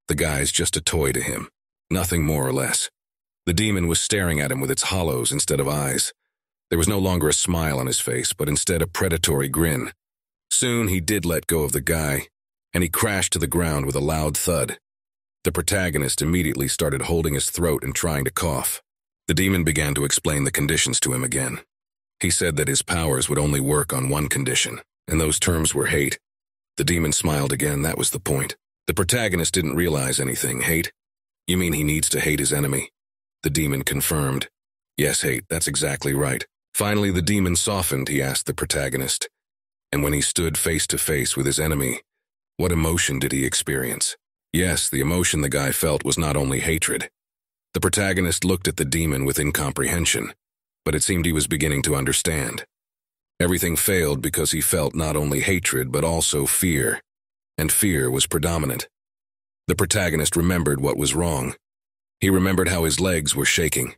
A: The guy's just a toy to him, nothing more or less. The demon was staring at him with its hollows instead of eyes. There was no longer a smile on his face, but instead a predatory grin. Soon he did let go of the guy, and he crashed to the ground with a loud thud. The protagonist immediately started holding his throat and trying to cough. The demon began to explain the conditions to him again. He said that his powers would only work on one condition, and those terms were hate. The demon smiled again, that was the point. The protagonist didn't realize anything. Hate? You mean he needs to hate his enemy? The demon confirmed. Yes, hate, that's exactly right. Finally, the demon softened, he asked the protagonist. And when he stood face to face with his enemy, what emotion did he experience? Yes, the emotion the guy felt was not only hatred. The protagonist looked at the demon with incomprehension, but it seemed he was beginning to understand. Everything failed because he felt not only hatred but also fear, and fear was predominant. The protagonist remembered what was wrong. He remembered how his legs were shaking.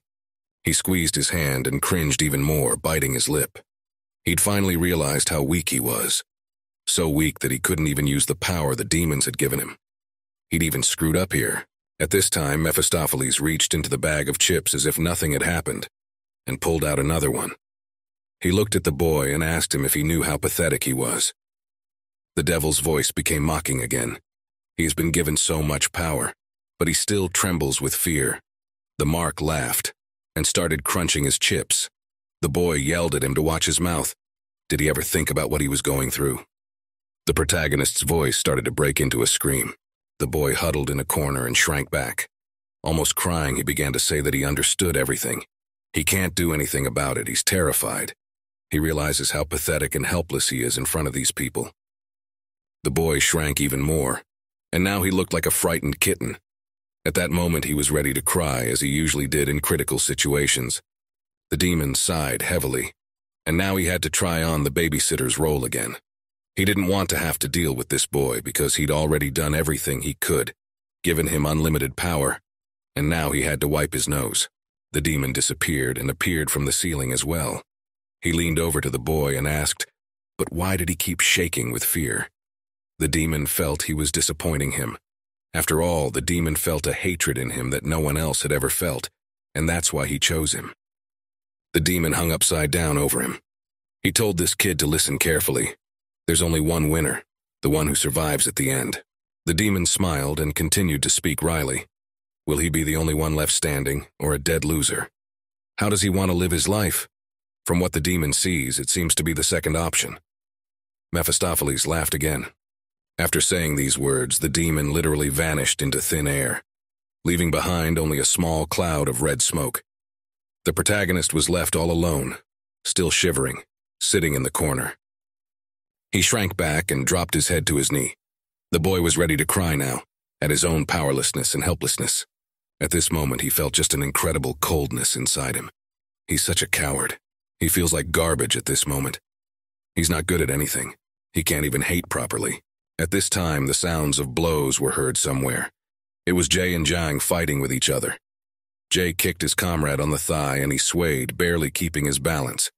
A: He squeezed his hand and cringed even more, biting his lip. He'd finally realized how weak he was. So weak that he couldn't even use the power the demons had given him. He'd even screwed up here. At this time, Mephistopheles reached into the bag of chips as if nothing had happened, and pulled out another one. He looked at the boy and asked him if he knew how pathetic he was. The devil's voice became mocking again. He has been given so much power, but he still trembles with fear. The mark laughed and started crunching his chips. The boy yelled at him to watch his mouth. Did he ever think about what he was going through? The protagonist's voice started to break into a scream. The boy huddled in a corner and shrank back. Almost crying, he began to say that he understood everything. He can't do anything about it. He's terrified. He realizes how pathetic and helpless he is in front of these people. The boy shrank even more, and now he looked like a frightened kitten. At that moment, he was ready to cry, as he usually did in critical situations. The demon sighed heavily, and now he had to try on the babysitter's role again. He didn't want to have to deal with this boy because he'd already done everything he could, given him unlimited power, and now he had to wipe his nose. The demon disappeared and appeared from the ceiling as well. He leaned over to the boy and asked, "But why did he keep shaking with fear?" The demon felt he was disappointing him. After all, the demon felt a hatred in him that no one else had ever felt, and that's why he chose him. The demon hung upside down over him. He told this kid to listen carefully. There's only one winner, the one who survives at the end. The demon smiled and continued to speak wryly. Will he be the only one left standing, or a dead loser? How does he want to live his life? From what the demon sees, it seems to be the second option. Mephistopheles laughed again. After saying these words, the demon literally vanished into thin air, leaving behind only a small cloud of red smoke. The protagonist was left all alone, still shivering, sitting in the corner. He shrank back and dropped his head to his knee. The boy was ready to cry now, at his own powerlessness and helplessness. At this moment, he felt just an incredible coldness inside him. He's such a coward. He feels like garbage at this moment. He's not good at anything. He can't even hate properly. At this time, the sounds of blows were heard somewhere. It was Jay and Jiang fighting with each other. Jay kicked his comrade on the thigh and he swayed, barely keeping his balance.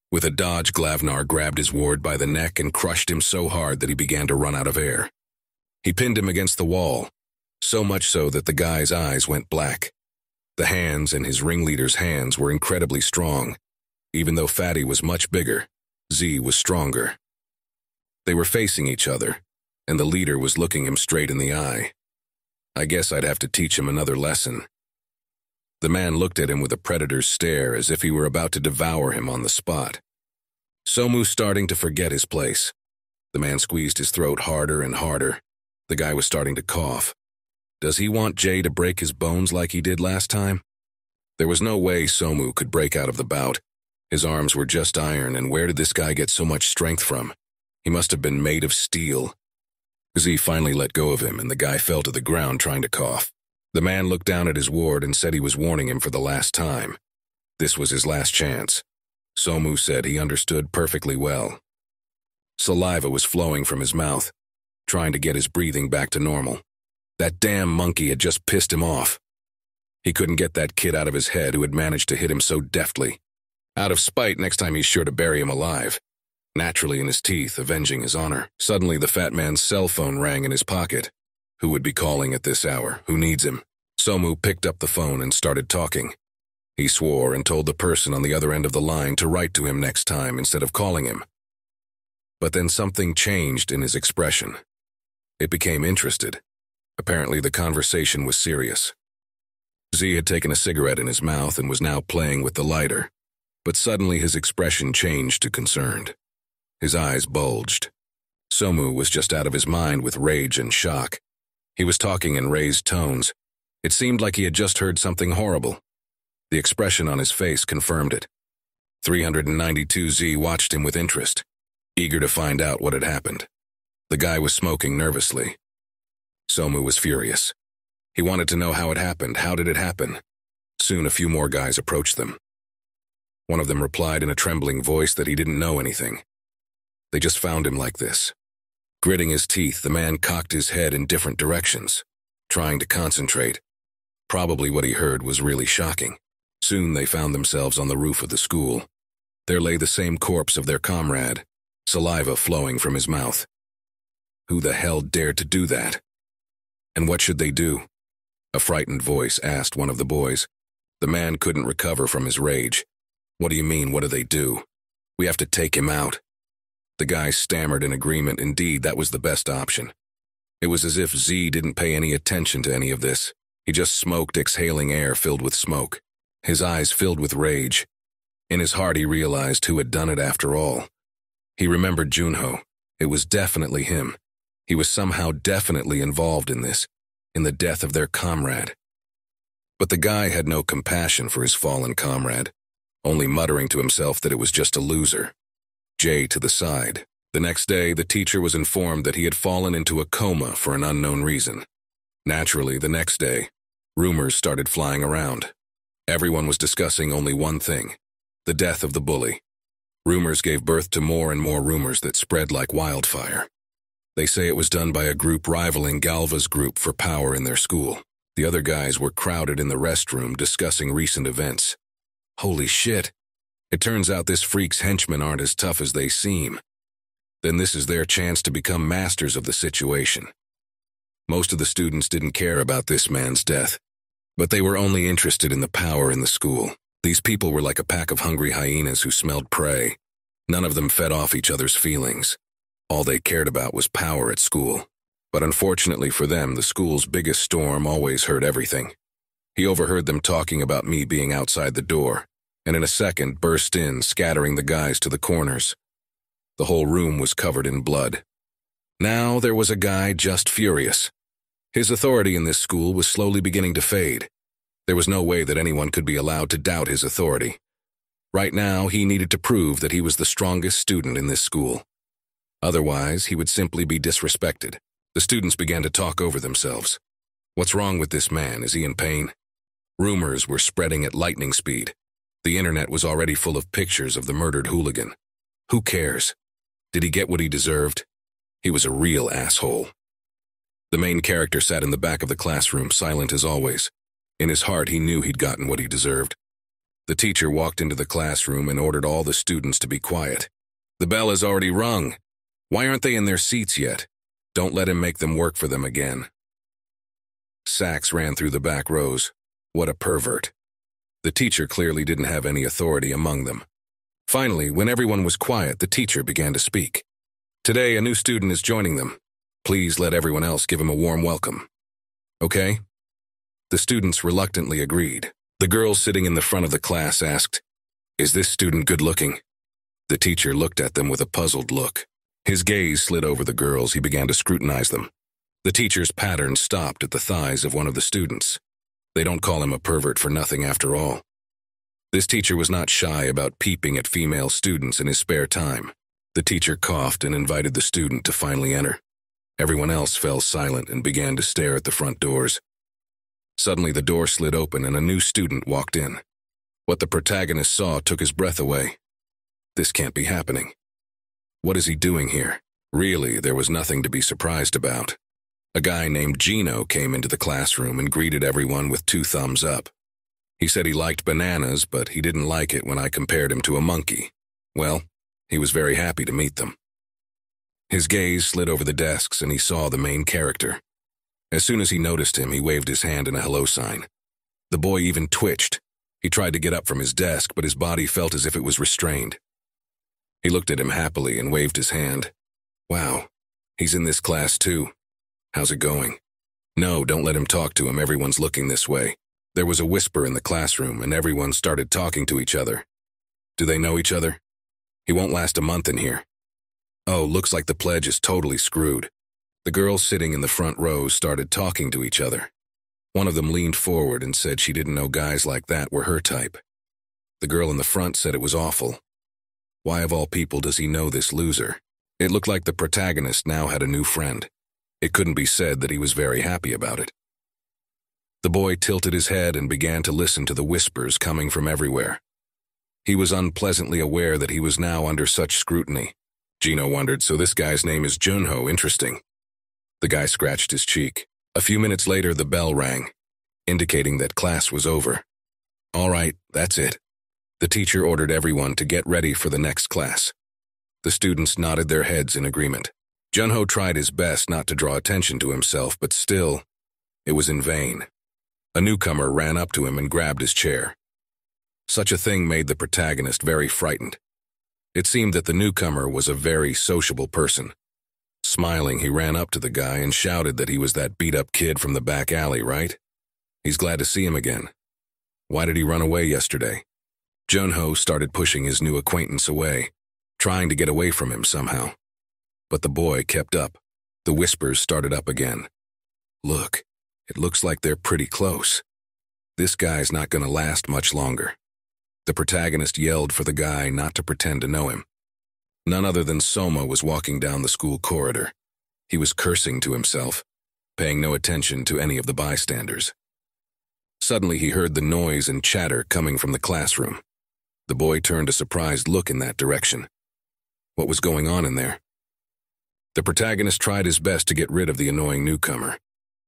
A: With a dodge, Glavnar grabbed his ward by the neck and crushed him so hard that he began to run out of air. He pinned him against the wall, so much so that the guy's eyes went black. The hands in his ringleader's hands were incredibly strong. Even though Fatty was much bigger, Z was stronger. They were facing each other, and the leader was looking him straight in the eye. I guess I'd have to teach him another lesson. The man looked at him with a predator's stare as if he were about to devour him on the spot. Somu's starting to forget his place. The man squeezed his throat harder and harder. The guy was starting to cough. Does he want Jay to break his bones like he did last time? There was no way Somu could break out of the bout. His arms were just iron, and where did this guy get so much strength from? He must have been made of steel. Z finally let go of him, and the guy fell to the ground trying to cough. The man looked down at his ward and said he was warning him for the last time. This was his last chance. Somu said he understood perfectly well. Saliva was flowing from his mouth, trying to get his breathing back to normal. That damn monkey had just pissed him off. He couldn't get that kid out of his head who had managed to hit him so deftly. Out of spite, next time he's sure to bury him alive. Naturally in his teeth, avenging his honor. Suddenly the fat man's cell phone rang in his pocket. Who would be calling at this hour? Who needs him? Somu picked up the phone and started talking. He swore and told the person on the other end of the line to write to him next time instead of calling him. But then something changed in his expression. It became interested. Apparently, the conversation was serious. Z had taken a cigarette in his mouth and was now playing with the lighter, but suddenly his expression changed to concerned. His eyes bulged. Somu was just out of his mind with rage and shock. He was talking in raised tones. It seemed like he had just heard something horrible. The expression on his face confirmed it. 392Z watched him with interest, eager to find out what had happened. The guy was smoking nervously. Somu was furious. He wanted to know how it happened. How did it happen? Soon a few more guys approached them. One of them replied in a trembling voice that he didn't know anything. They just found him like this. Gritting his teeth, the man cocked his head in different directions, trying to concentrate. Probably what he heard was really shocking. Soon they found themselves on the roof of the school. There lay the same corpse of their comrade, saliva flowing from his mouth. Who the hell dared to do that? And what should they do? A frightened voice asked one of the boys. The man couldn't recover from his rage. What do you mean, what do they do? We have to take him out. The guy stammered in agreement. Indeed, that was the best option. It was as if Z didn't pay any attention to any of this. He just smoked, exhaling air filled with smoke. His eyes filled with rage. In his heart, he realized who had done it after all. He remembered Junho. It was definitely him. He was somehow definitely involved in this, in the death of their comrade. But the guy had no compassion for his fallen comrade, only muttering to himself that it was just a loser. Jay to the side. The next day, the teacher was informed that he had fallen into a coma for an unknown reason. Naturally, the next day, rumors started flying around. Everyone was discussing only one thing: the death of the bully. Rumors gave birth to more and more rumors that spread like wildfire. They say it was done by a group rivaling Galva's group for power in their school. The other guys were crowded in the restroom discussing recent events. Holy shit. It turns out this freak's henchmen aren't as tough as they seem. Then this is their chance to become masters of the situation. Most of the students didn't care about this man's death, but they were only interested in the power in the school. These people were like a pack of hungry hyenas who smelled prey. None of them fed off each other's feelings. All they cared about was power at school. But unfortunately for them, the school's biggest storm always heard everything. He overheard them talking about me being outside the door, and in a second burst in, scattering the guys to the corners. The whole room was covered in blood. Now there was a guy just furious. His authority in this school was slowly beginning to fade. There was no way that anyone could be allowed to doubt his authority. Right now, he needed to prove that he was the strongest student in this school. Otherwise, he would simply be disrespected. The students began to talk over themselves. What's wrong with this man? Is he in pain? Rumors were spreading at lightning speed. The internet was already full of pictures of the murdered hooligan. Who cares? Did he get what he deserved? He was a real asshole. The main character sat in the back of the classroom, silent as always. In his heart, he knew he'd gotten what he deserved. The teacher walked into the classroom and ordered all the students to be quiet. The bell has already rung. Why aren't they in their seats yet? Don't let him make them work for them again. Sacks ran through the back rows. What a pervert. The teacher clearly didn't have any authority among them. Finally, when everyone was quiet, the teacher began to speak. Today, a new student is joining them. Please let everyone else give him a warm welcome. Okay? The students reluctantly agreed. The girl sitting in the front of the class asked, "Is this student good-looking?" The teacher looked at them with a puzzled look. His gaze slid over the girls. He began to scrutinize them. The teacher's pattern stopped at the thighs of one of the students. They don't call him a pervert for nothing after all. This teacher was not shy about peeping at female students in his spare time. The teacher coughed and invited the student to finally enter. Everyone else fell silent and began to stare at the front doors. Suddenly the door slid open and a new student walked in. What the protagonist saw took his breath away. This can't be happening. What is he doing here? Really, there was nothing to be surprised about. A guy named Gino came into the classroom and greeted everyone with 2 thumbs up. He said he liked bananas, but he didn't like it when I compared him to a monkey. Well, he was very happy to meet them. His gaze slid over the desks and he saw the main character. As soon as he noticed him, he waved his hand in a hello sign. The boy even twitched. He tried to get up from his desk, but his body felt as if it was restrained. He looked at him happily and waved his hand. Wow, he's in this class too. How's it going? No, don't let him talk to him. Everyone's looking this way. There was a whisper in the classroom, and everyone started talking to each other. Do they know each other? He won't last a month in here. Oh, looks like the pledge is totally screwed. The girls sitting in the front rows started talking to each other. One of them leaned forward and said she didn't know guys like that were her type. The girl in the front said it was awful. Why of all people does he know this loser? It looked like the protagonist now had a new friend. It couldn't be said that he was very happy about it. The boy tilted his head and began to listen to the whispers coming from everywhere. He was unpleasantly aware that he was now under such scrutiny. Gino wondered, so this guy's name is Junho, interesting. The guy scratched his cheek. A few minutes later, the bell rang, indicating that class was over. All right, that's it. The teacher ordered everyone to get ready for the next class. The students nodded their heads in agreement. Junho tried his best not to draw attention to himself, but still, it was in vain. A newcomer ran up to him and grabbed his chair. Such a thing made the protagonist very frightened. It seemed that the newcomer was a very sociable person. Smiling, he ran up to the guy and shouted that he was that beat-up kid from the back alley, right? He's glad to see him again. Why did he run away yesterday? Junho started pushing his new acquaintance away, trying to get away from him somehow. But the boy kept up. The whispers started up again. Look, it looks like they're pretty close. This guy's not gonna last much longer. The protagonist yelled for the guy not to pretend to know him. None other than Soma was walking down the school corridor. He was cursing to himself, paying no attention to any of the bystanders. Suddenly he heard the noise and chatter coming from the classroom. The boy turned a surprised look in that direction. What was going on in there? The protagonist tried his best to get rid of the annoying newcomer.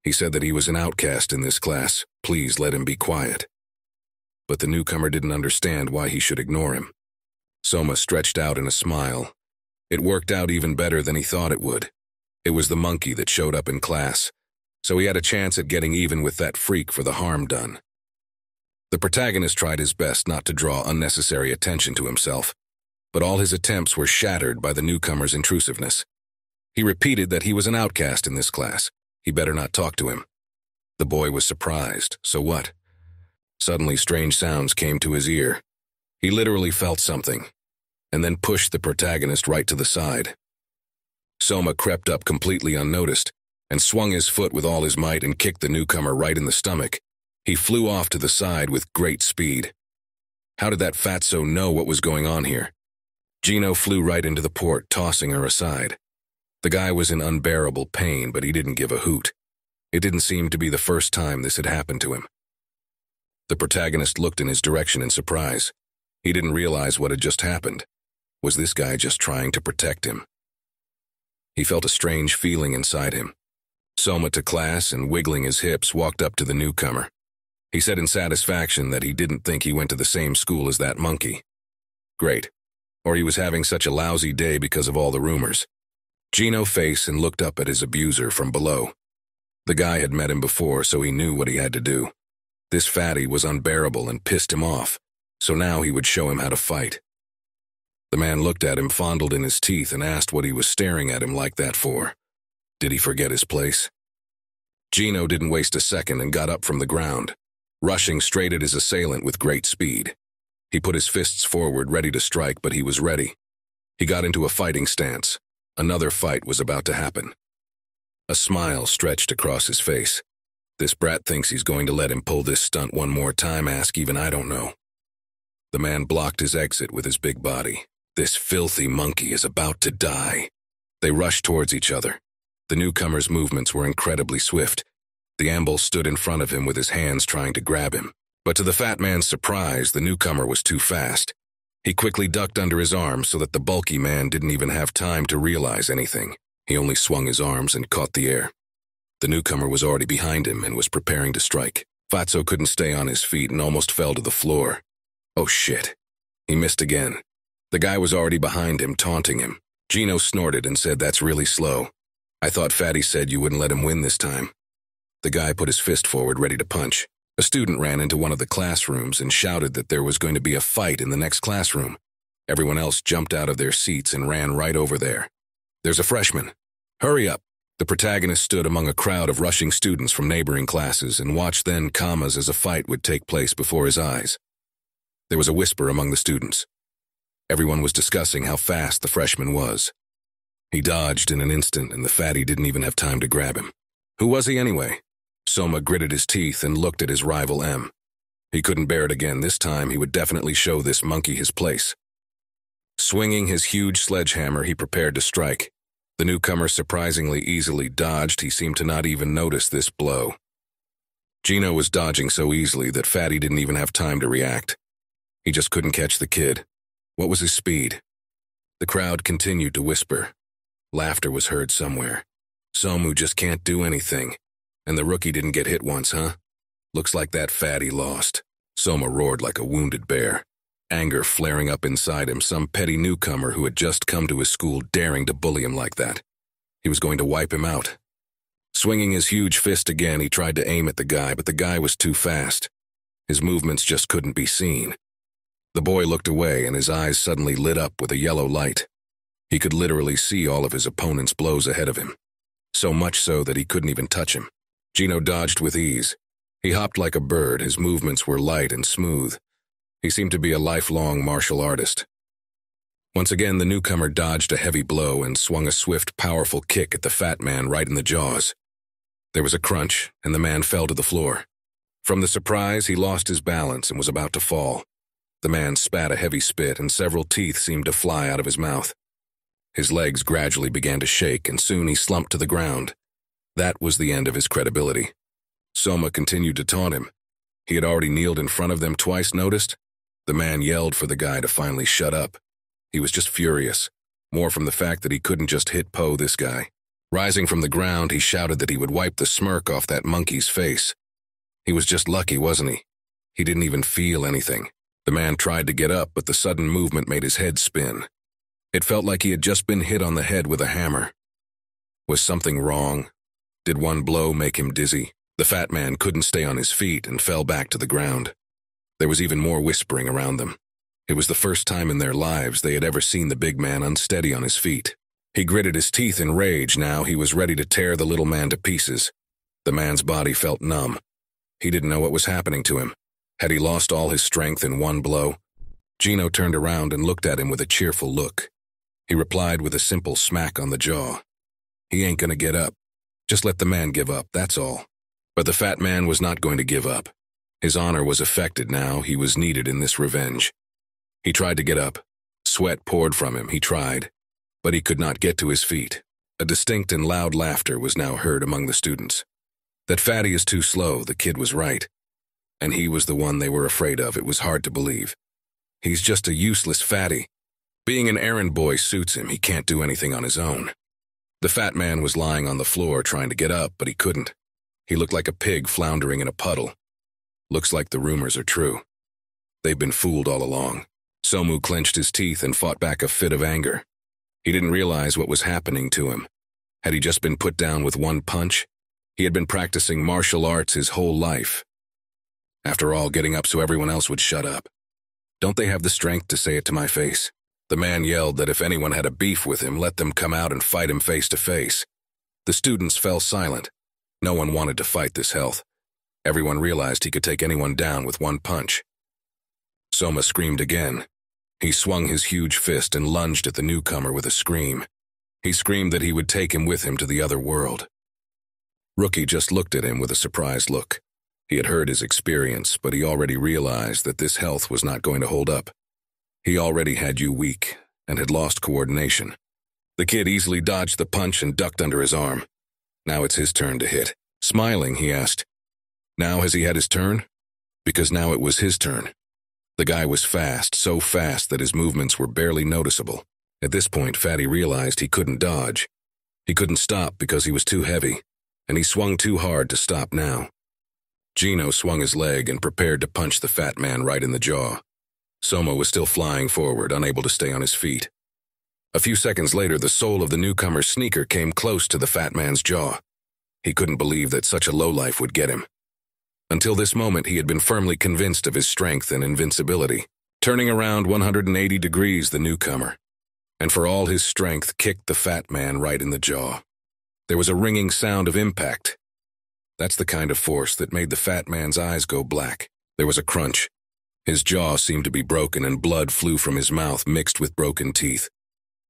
A: He said that he was an outcast in this class. Please let him be quiet. But the newcomer didn't understand why he should ignore him. Soma stretched out in a smile. It worked out even better than he thought it would. It was the monkey that showed up in class, so he had a chance at getting even with that freak for the harm done. The protagonist tried his best not to draw unnecessary attention to himself, but all his attempts were shattered by the newcomer's intrusiveness. He repeated that he was an outcast in this class. He better not talk to him. The boy was surprised. So what? Suddenly, strange sounds came to his ear. He literally felt something, and then pushed the protagonist right to the side. Soma crept up completely unnoticed and swung his foot with all his might and kicked the newcomer right in the stomach. He flew off to the side with great speed. How did that fatso know what was going on here? Gino flew right into the port, tossing her aside. The guy was in unbearable pain, but he didn't give a hoot. It didn't seem to be the first time this had happened to him. The protagonist looked in his direction in surprise. He didn't realize what had just happened. Was this guy just trying to protect him? He felt a strange feeling inside him. Soma to class and wiggling his hips walked up to the newcomer. He said in satisfaction that he didn't think he went to the same school as that monkey. Great. Or he was having such a lousy day because of all the rumors. Gino faced and looked up at his abuser from below. The guy had met him before, so he knew what he had to do. This fatty was unbearable and pissed him off, so now he would show him how to fight. The man looked at him, fondled in his teeth, and asked what he was staring at him like that for. Did he forget his place? Gino didn't waste a second and got up from the ground, rushing straight at his assailant with great speed. He put his fists forward, ready to strike, but he was ready. He got into a fighting stance. Another fight was about to happen. A smile stretched across his face. This brat thinks he's going to let him pull this stunt one more time, ask even I don't know. The man blocked his exit with his big body. This filthy monkey is about to die. They rushed towards each other. The newcomer's movements were incredibly swift. The amble stood in front of him with his hands trying to grab him. But to the fat man's surprise, the newcomer was too fast. He quickly ducked under his arm so that the bulky man didn't even have time to realize anything. He only swung his arms and caught the air. The newcomer was already behind him and was preparing to strike. Fatso couldn't stay on his feet and almost fell to the floor. Oh shit. He missed again. The guy was already behind him, taunting him. Gino snorted and said, "That's really slow. I thought Fatty said you wouldn't let him win this time." The guy put his fist forward, ready to punch. A student ran into one of the classrooms and shouted that there was going to be a fight in the next classroom. Everyone else jumped out of their seats and ran right over there. "There's a freshman. Hurry up. The protagonist stood among a crowd of rushing students from neighboring classes and watched then commas as a fight would take place before his eyes. There was a whisper among the students. Everyone was discussing how fast the freshman was. He dodged in an instant, and the fatty didn't even have time to grab him. Who was he anyway? Soma gritted his teeth and looked at his rival M. He couldn't bear it again. This time he would definitely show this monkey his place. Swinging his huge sledgehammer, he prepared to strike. The newcomer surprisingly easily dodged. He seemed to not even notice this blow. Gino was dodging so easily that Fatty didn't even have time to react. He just couldn't catch the kid. What was his speed? The crowd continued to whisper. Laughter was heard somewhere. Somu just can't do anything. And the rookie didn't get hit once, huh? Looks like that fatty lost. Soma roared like a wounded bear, anger flaring up inside him, some petty newcomer who had just come to his school daring to bully him like that. He was going to wipe him out. Swinging his huge fist again, he tried to aim at the guy, but the guy was too fast. His movements just couldn't be seen. The boy looked away, and his eyes suddenly lit up with a yellow light. He could literally see all of his opponent's blows ahead of him, so much so that he couldn't even touch him. Gino dodged with ease. He hopped like a bird. His movements were light and smooth. He seemed to be a lifelong martial artist. Once again, the newcomer dodged a heavy blow and swung a swift, powerful kick at the fat man right in the jaws. There was a crunch, and the man fell to the floor. From the surprise, he lost his balance and was about to fall. The man spat a heavy spit, and several teeth seemed to fly out of his mouth. His legs gradually began to shake, and soon he slumped to the ground. That was the end of his credibility. Soma continued to taunt him. He had already kneeled in front of them twice, noticed? The man yelled for the guy to finally shut up. He was just furious, more from the fact that he couldn't just hit Po this guy. Rising from the ground, he shouted that he would wipe the smirk off that monkey's face. He was just lucky, wasn't he? He didn't even feel anything. The man tried to get up, but the sudden movement made his head spin. It felt like he had just been hit on the head with a hammer. Was something wrong? Did one blow make him dizzy? The fat man couldn't stay on his feet and fell back to the ground. There was even more whispering around them. It was the first time in their lives they had ever seen the big man unsteady on his feet. He gritted his teeth in rage. Now he was ready to tear the little man to pieces. The man's body felt numb. He didn't know what was happening to him. Had he lost all his strength in one blow? Gino turned around and looked at him with a cheerful look. He replied with a simple smack on the jaw. He ain't gonna get up. Just let the man give up, that's all. But the fat man was not going to give up. His honor was affected now. He was needed in this revenge. He tried to get up. Sweat poured from him. He tried. But he could not get to his feet. A distinct and loud laughter was now heard among the students. That fatty is too slow, the kid was right. And he was the one they were afraid of. It was hard to believe. He's just a useless fatty. Being an errand boy suits him. He can't do anything on his own. The fat man was lying on the floor trying to get up, but he couldn't. He looked like a pig floundering in a puddle. Looks like the rumors are true. They've been fooled all along. Somu clenched his teeth and fought back a fit of anger. He didn't realize what was happening to him. Had he just been put down with one punch? He had been practicing martial arts his whole life. After all, getting up so everyone else would shut up. Don't they have the strength to say it to my face? The man yelled that if anyone had a beef with him, let them come out and fight him face to face. The students fell silent. No one wanted to fight this health. Everyone realized he could take anyone down with one punch. Soma screamed again. He swung his huge fist and lunged at the newcomer with a scream. He screamed that he would take him with him to the other world. Rookie just looked at him with a surprised look. He had heard his experience, but he already realized that this health was not going to hold up. He already had you weak and had lost coordination. The kid easily dodged the punch and ducked under his arm. Now it's his turn to hit. Smiling, he asked, "Now has he had his turn?" Because now it was his turn. The guy was fast, so fast that his movements were barely noticeable. At this point, Fatty realized he couldn't dodge. He couldn't stop because he was too heavy, and he swung too hard to stop now. Gino swung his leg and prepared to punch the fat man right in the jaw. Soma was still flying forward, unable to stay on his feet. A few seconds later, the sole of the newcomer's sneaker came close to the fat man's jaw. He couldn't believe that such a lowlife would get him. Until this moment, he had been firmly convinced of his strength and invincibility, turning around 180 degrees the newcomer, and for all his strength, kicked the fat man right in the jaw. There was a ringing sound of impact. That's the kind of force that made the fat man's eyes go black. There was a crunch. His jaw seemed to be broken and blood flew from his mouth mixed with broken teeth.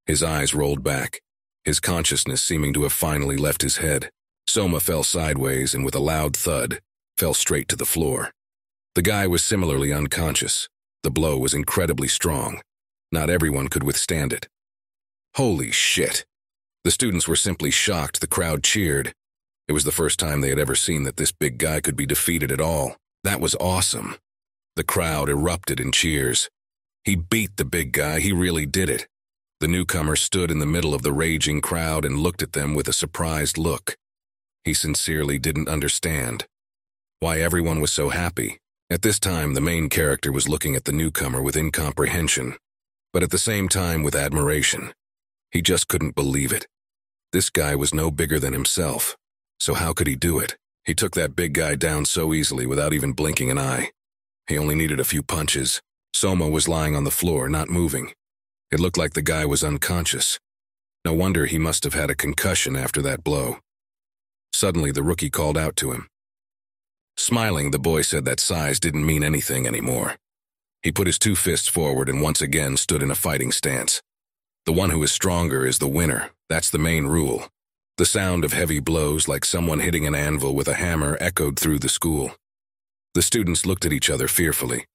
A: His eyes rolled back, his consciousness seeming to have finally left his head. Soma fell sideways and with a loud thud, fell straight to the floor. The guy was similarly unconscious. The blow was incredibly strong. Not everyone could withstand it. Holy shit. The students were simply shocked. The crowd cheered. It was the first time they had ever seen that this big guy could be defeated at all. That was awesome. The crowd erupted in cheers. He beat the big guy. He really did it. The newcomer stood in the middle of the raging crowd and looked at them with a surprised look. He sincerely didn't understand why everyone was so happy. At this time, the main character was looking at the newcomer with incomprehension, but at the same time with admiration. He just couldn't believe it. This guy was no bigger than himself, so how could he do it? He took that big guy down so easily without even blinking an eye. He only needed a few punches. Soma was lying on the floor, not moving. It looked like the guy was unconscious. No wonder he must have had a concussion after that blow. Suddenly, the rookie called out to him. Smiling, the boy said that size didn't mean anything anymore. He put his 2 fists forward and once again stood in a fighting stance. The one who is stronger is the winner. That's the main rule. The sound of heavy blows like someone hitting an anvil with a hammer echoed through the school. The students looked at each other fearfully,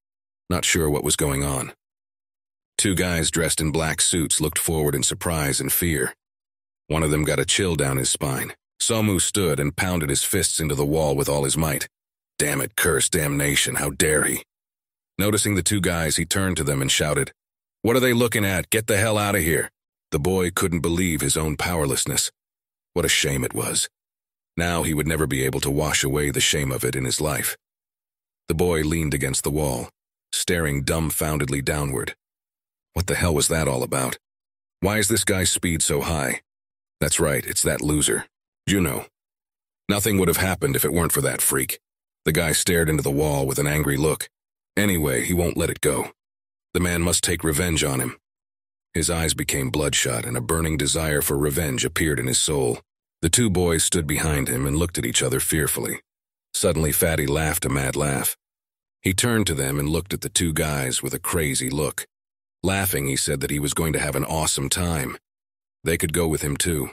A: not sure what was going on. 2 guys dressed in black suits looked forward in surprise and fear. One of them got a chill down his spine. Somu stood and pounded his fists into the wall with all his might. Damn it, curse, damnation, how dare he? Noticing the 2 guys, he turned to them and shouted, "What are they looking at? Get the hell out of here." The boy couldn't believe his own powerlessness. What a shame it was. Now he would never be able to wash away the shame of it in his life. The boy leaned against the wall, staring dumbfoundedly downward. What the hell was that all about? Why is this guy's speed so high? That's right, it's that loser, Juno. Nothing would have happened if it weren't for that freak. The guy stared into the wall with an angry look. Anyway, he won't let it go. The man must take revenge on him. His eyes became bloodshot and a burning desire for revenge appeared in his soul. The 2 boys stood behind him and looked at each other fearfully. Suddenly, Fatty laughed a mad laugh. He turned to them and looked at the 2 guys with a crazy look. Laughing, he said that he was going to have an awesome time. They could go with him too.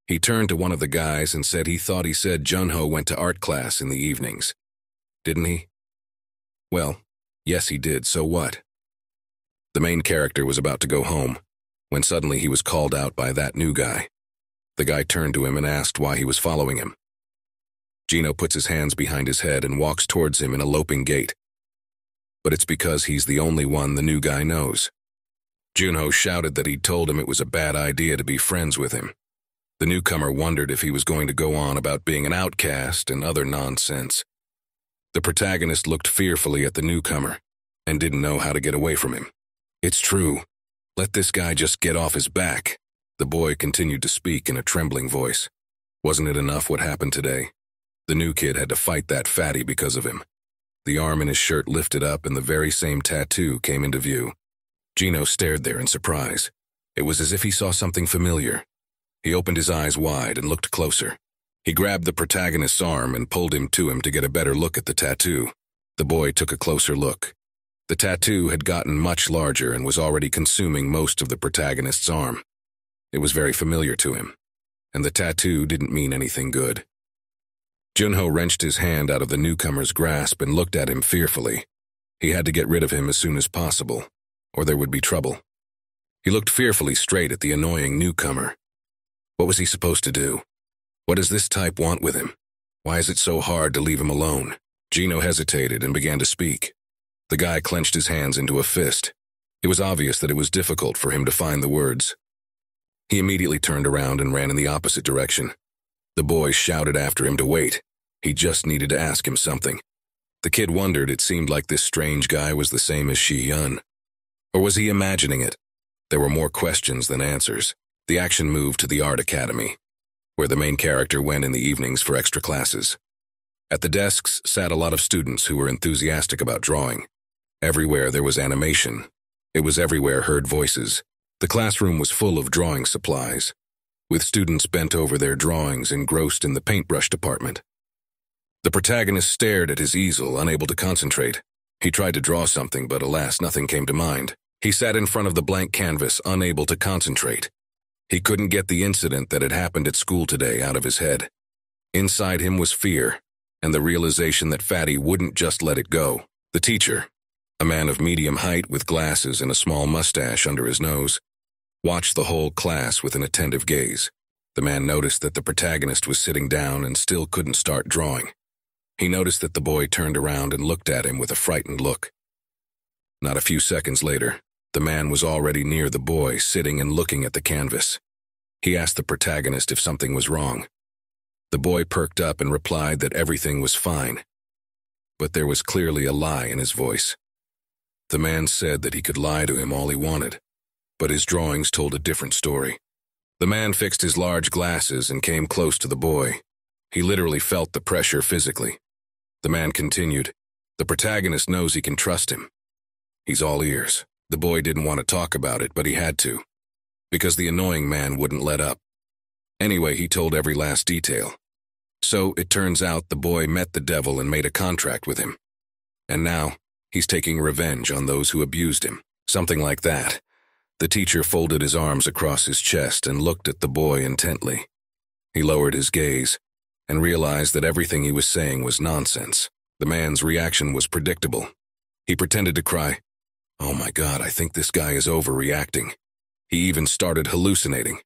A: He turned to one of the guys and said he thought he said Junho went to art class in the evenings. Didn't he? Well, yes he did, so what? The main character was about to go home, when suddenly he was called out by that new guy. The guy turned to him and asked why he was following him. Gino puts his hands behind his head and walks towards him in a loping gait. But it's because he's the only one the new guy knows. Junho shouted that he'd told him it was a bad idea to be friends with him. The newcomer wondered if he was going to go on about being an outcast and other nonsense. The protagonist looked fearfully at the newcomer and didn't know how to get away from him. It's true. Let this guy just get off his back. The boy continued to speak in a trembling voice. Wasn't it enough what happened today? The new kid had to fight that fatty because of him. The arm in his shirt lifted up and the very same tattoo came into view. Gino stared there in surprise. It was as if he saw something familiar. He opened his eyes wide and looked closer. He grabbed the protagonist's arm and pulled him to him to get a better look at the tattoo. The boy took a closer look. The tattoo had gotten much larger and was already consuming most of the protagonist's arm. It was very familiar to him, and the tattoo didn't mean anything good. Junho wrenched his hand out of the newcomer's grasp and looked at him fearfully. He had to get rid of him as soon as possible, or there would be trouble. He looked fearfully straight at the annoying newcomer. What was he supposed to do? What does this type want with him? Why is it so hard to leave him alone? Gino hesitated and began to speak. The guy clenched his hands into a fist. It was obvious that it was difficult for him to find the words. He immediately turned around and ran in the opposite direction. The boy shouted after him to wait. He just needed to ask him something. The kid wondered it seemed like this strange guy was the same as Shi-yun. Or was he imagining it? There were more questions than answers. The action moved to the art academy, where the main character went in the evenings for extra classes. At the desks sat a lot of students who were enthusiastic about drawing. Everywhere there was animation. It was everywhere heard voices. The classroom was full of drawing supplies. with students bent over their drawings engrossed in the paintbrush department. The protagonist stared at his easel, unable to concentrate. He tried to draw something, but alas, nothing came to mind. He sat in front of the blank canvas, unable to concentrate. He couldn't get the incident that had happened at school today out of his head. Inside him was fear, and the realization that Fatty wouldn't just let it go. The teacher, a man of medium height with glasses and a small mustache under his nose, watched the whole class with an attentive gaze. The man noticed that the protagonist was sitting down and still couldn't start drawing. He noticed that the boy turned around and looked at him with a frightened look. Not a few seconds later, the man was already near the boy, sitting and looking at the canvas. He asked the protagonist if something was wrong. The boy perked up and replied that everything was fine. But there was clearly a lie in his voice. The man said that he could lie to him all he wanted, but his drawings told a different story. The man fixed his large glasses and came close to the boy. He literally felt the pressure physically. The man continued, "The protagonist knows he can trust him. He's all ears." The boy didn't want to talk about it, but he had to, because the annoying man wouldn't let up. Anyway, he told every last detail. So it turns out the boy met the devil and made a contract with him. And now, he's taking revenge on those who abused him. Something like that. The teacher folded his arms across his chest and looked at the boy intently. He lowered his gaze and realized that everything he was saying was nonsense. The man's reaction was predictable. He pretended to cry, "Oh my God, I think this guy is overreacting." He even started hallucinating.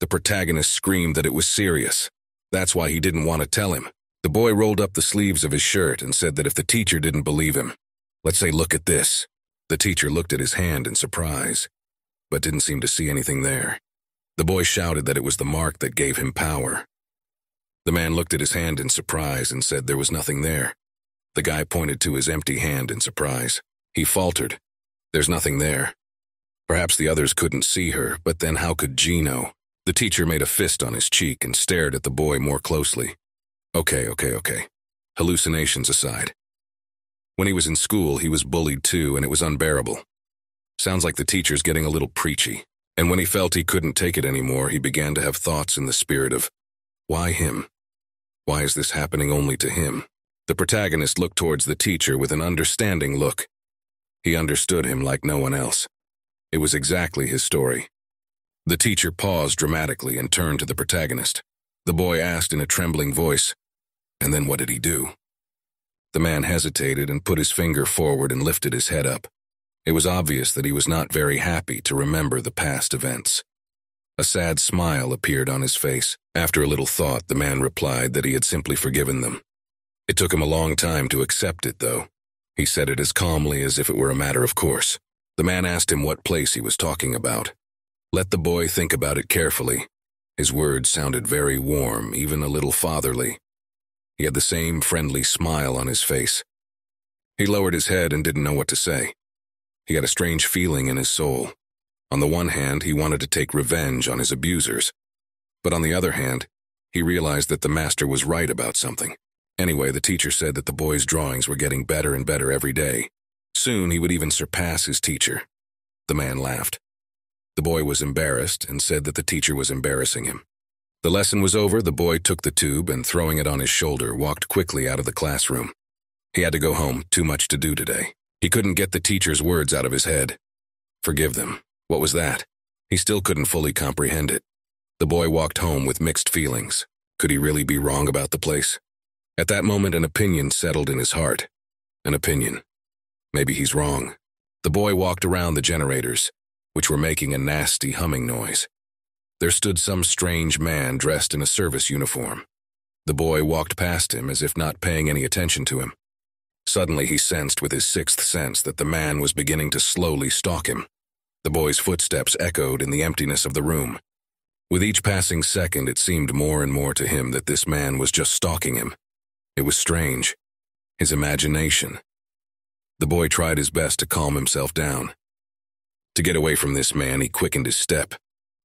A: The protagonist screamed that it was serious. That's why he didn't want to tell him. The boy rolled up the sleeves of his shirt and said that if the teacher didn't believe him, let's say, "Look at this." The teacher looked at his hand in surprise, but didn't seem to see anything there. The boy shouted that it was the mark that gave him power. The man looked at his hand in surprise and said there was nothing there. The guy pointed to his empty hand in surprise. He faltered, "There's nothing there." Perhaps the others couldn't see her, but then how could G know? The teacher made a fist on his cheek and stared at the boy more closely. Okay. Hallucinations aside. When he was in school, he was bullied too, and it was unbearable. Sounds like the teacher's getting a little preachy. And when he felt he couldn't take it anymore, he began to have thoughts in the spirit of, why him? Why is this happening only to him? The protagonist looked towards the teacher with an understanding look. He understood him like no one else. It was exactly his story. The teacher paused dramatically and turned to the protagonist. The boy asked in a trembling voice, "And then what did he do?" The man hesitated and put his finger forward and lifted his head up. It was obvious that he was not very happy to remember the past events. A sad smile appeared on his face. After a little thought, the man replied that he had simply forgiven them. It took him a long time to accept it, though. He said it as calmly as if it were a matter of course. The man asked him what place he was talking about. Let the boy think about it carefully. His words sounded very warm, even a little fatherly. He had the same friendly smile on his face. He lowered his head and didn't know what to say. He had a strange feeling in his soul. On the one hand, he wanted to take revenge on his abusers. But on the other hand, he realized that the master was right about something. Anyway, the teacher said that the boy's drawings were getting better and better every day. Soon he would even surpass his teacher. The man laughed. The boy was embarrassed and said that the teacher was embarrassing him. The lesson was over, the boy took the tube and, throwing it on his shoulder, walked quickly out of the classroom. He had to go home, too much to do today. He couldn't get the teacher's words out of his head. Forgive them. What was that? He still couldn't fully comprehend it. The boy walked home with mixed feelings. Could he really be wrong about the place? At that moment, an opinion settled in his heart. An opinion. Maybe he's wrong. The boy walked around the generators, which were making a nasty humming noise. There stood some strange man dressed in a service uniform. The boy walked past him as if not paying any attention to him. Suddenly he sensed with his sixth sense that the man was beginning to slowly stalk him. The boy's footsteps echoed in the emptiness of the room. With each passing second, it seemed more and more to him that this man was just stalking him. It was strange. His imagination. The boy tried his best to calm himself down. To get away from this man, he quickened his step.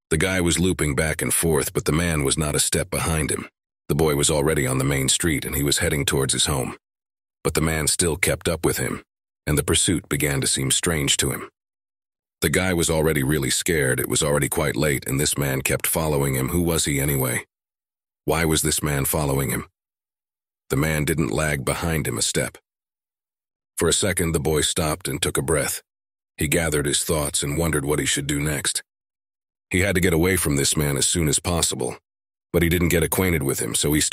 A: The guy was looping back and forth, but the man was not a step behind him. The boy was already on the main street and he was heading towards his home. But the man still kept up with him, and the pursuit began to seem strange to him. The guy was already really scared. It was already quite late, and this man kept following him. Who was he anyway? Why was this man following him? The man didn't lag behind him a step. For a second, the boy stopped and took a breath. He gathered his thoughts and wondered what he should do next. He had to get away from this man as soon as possible, but he didn't get acquainted with him, so he started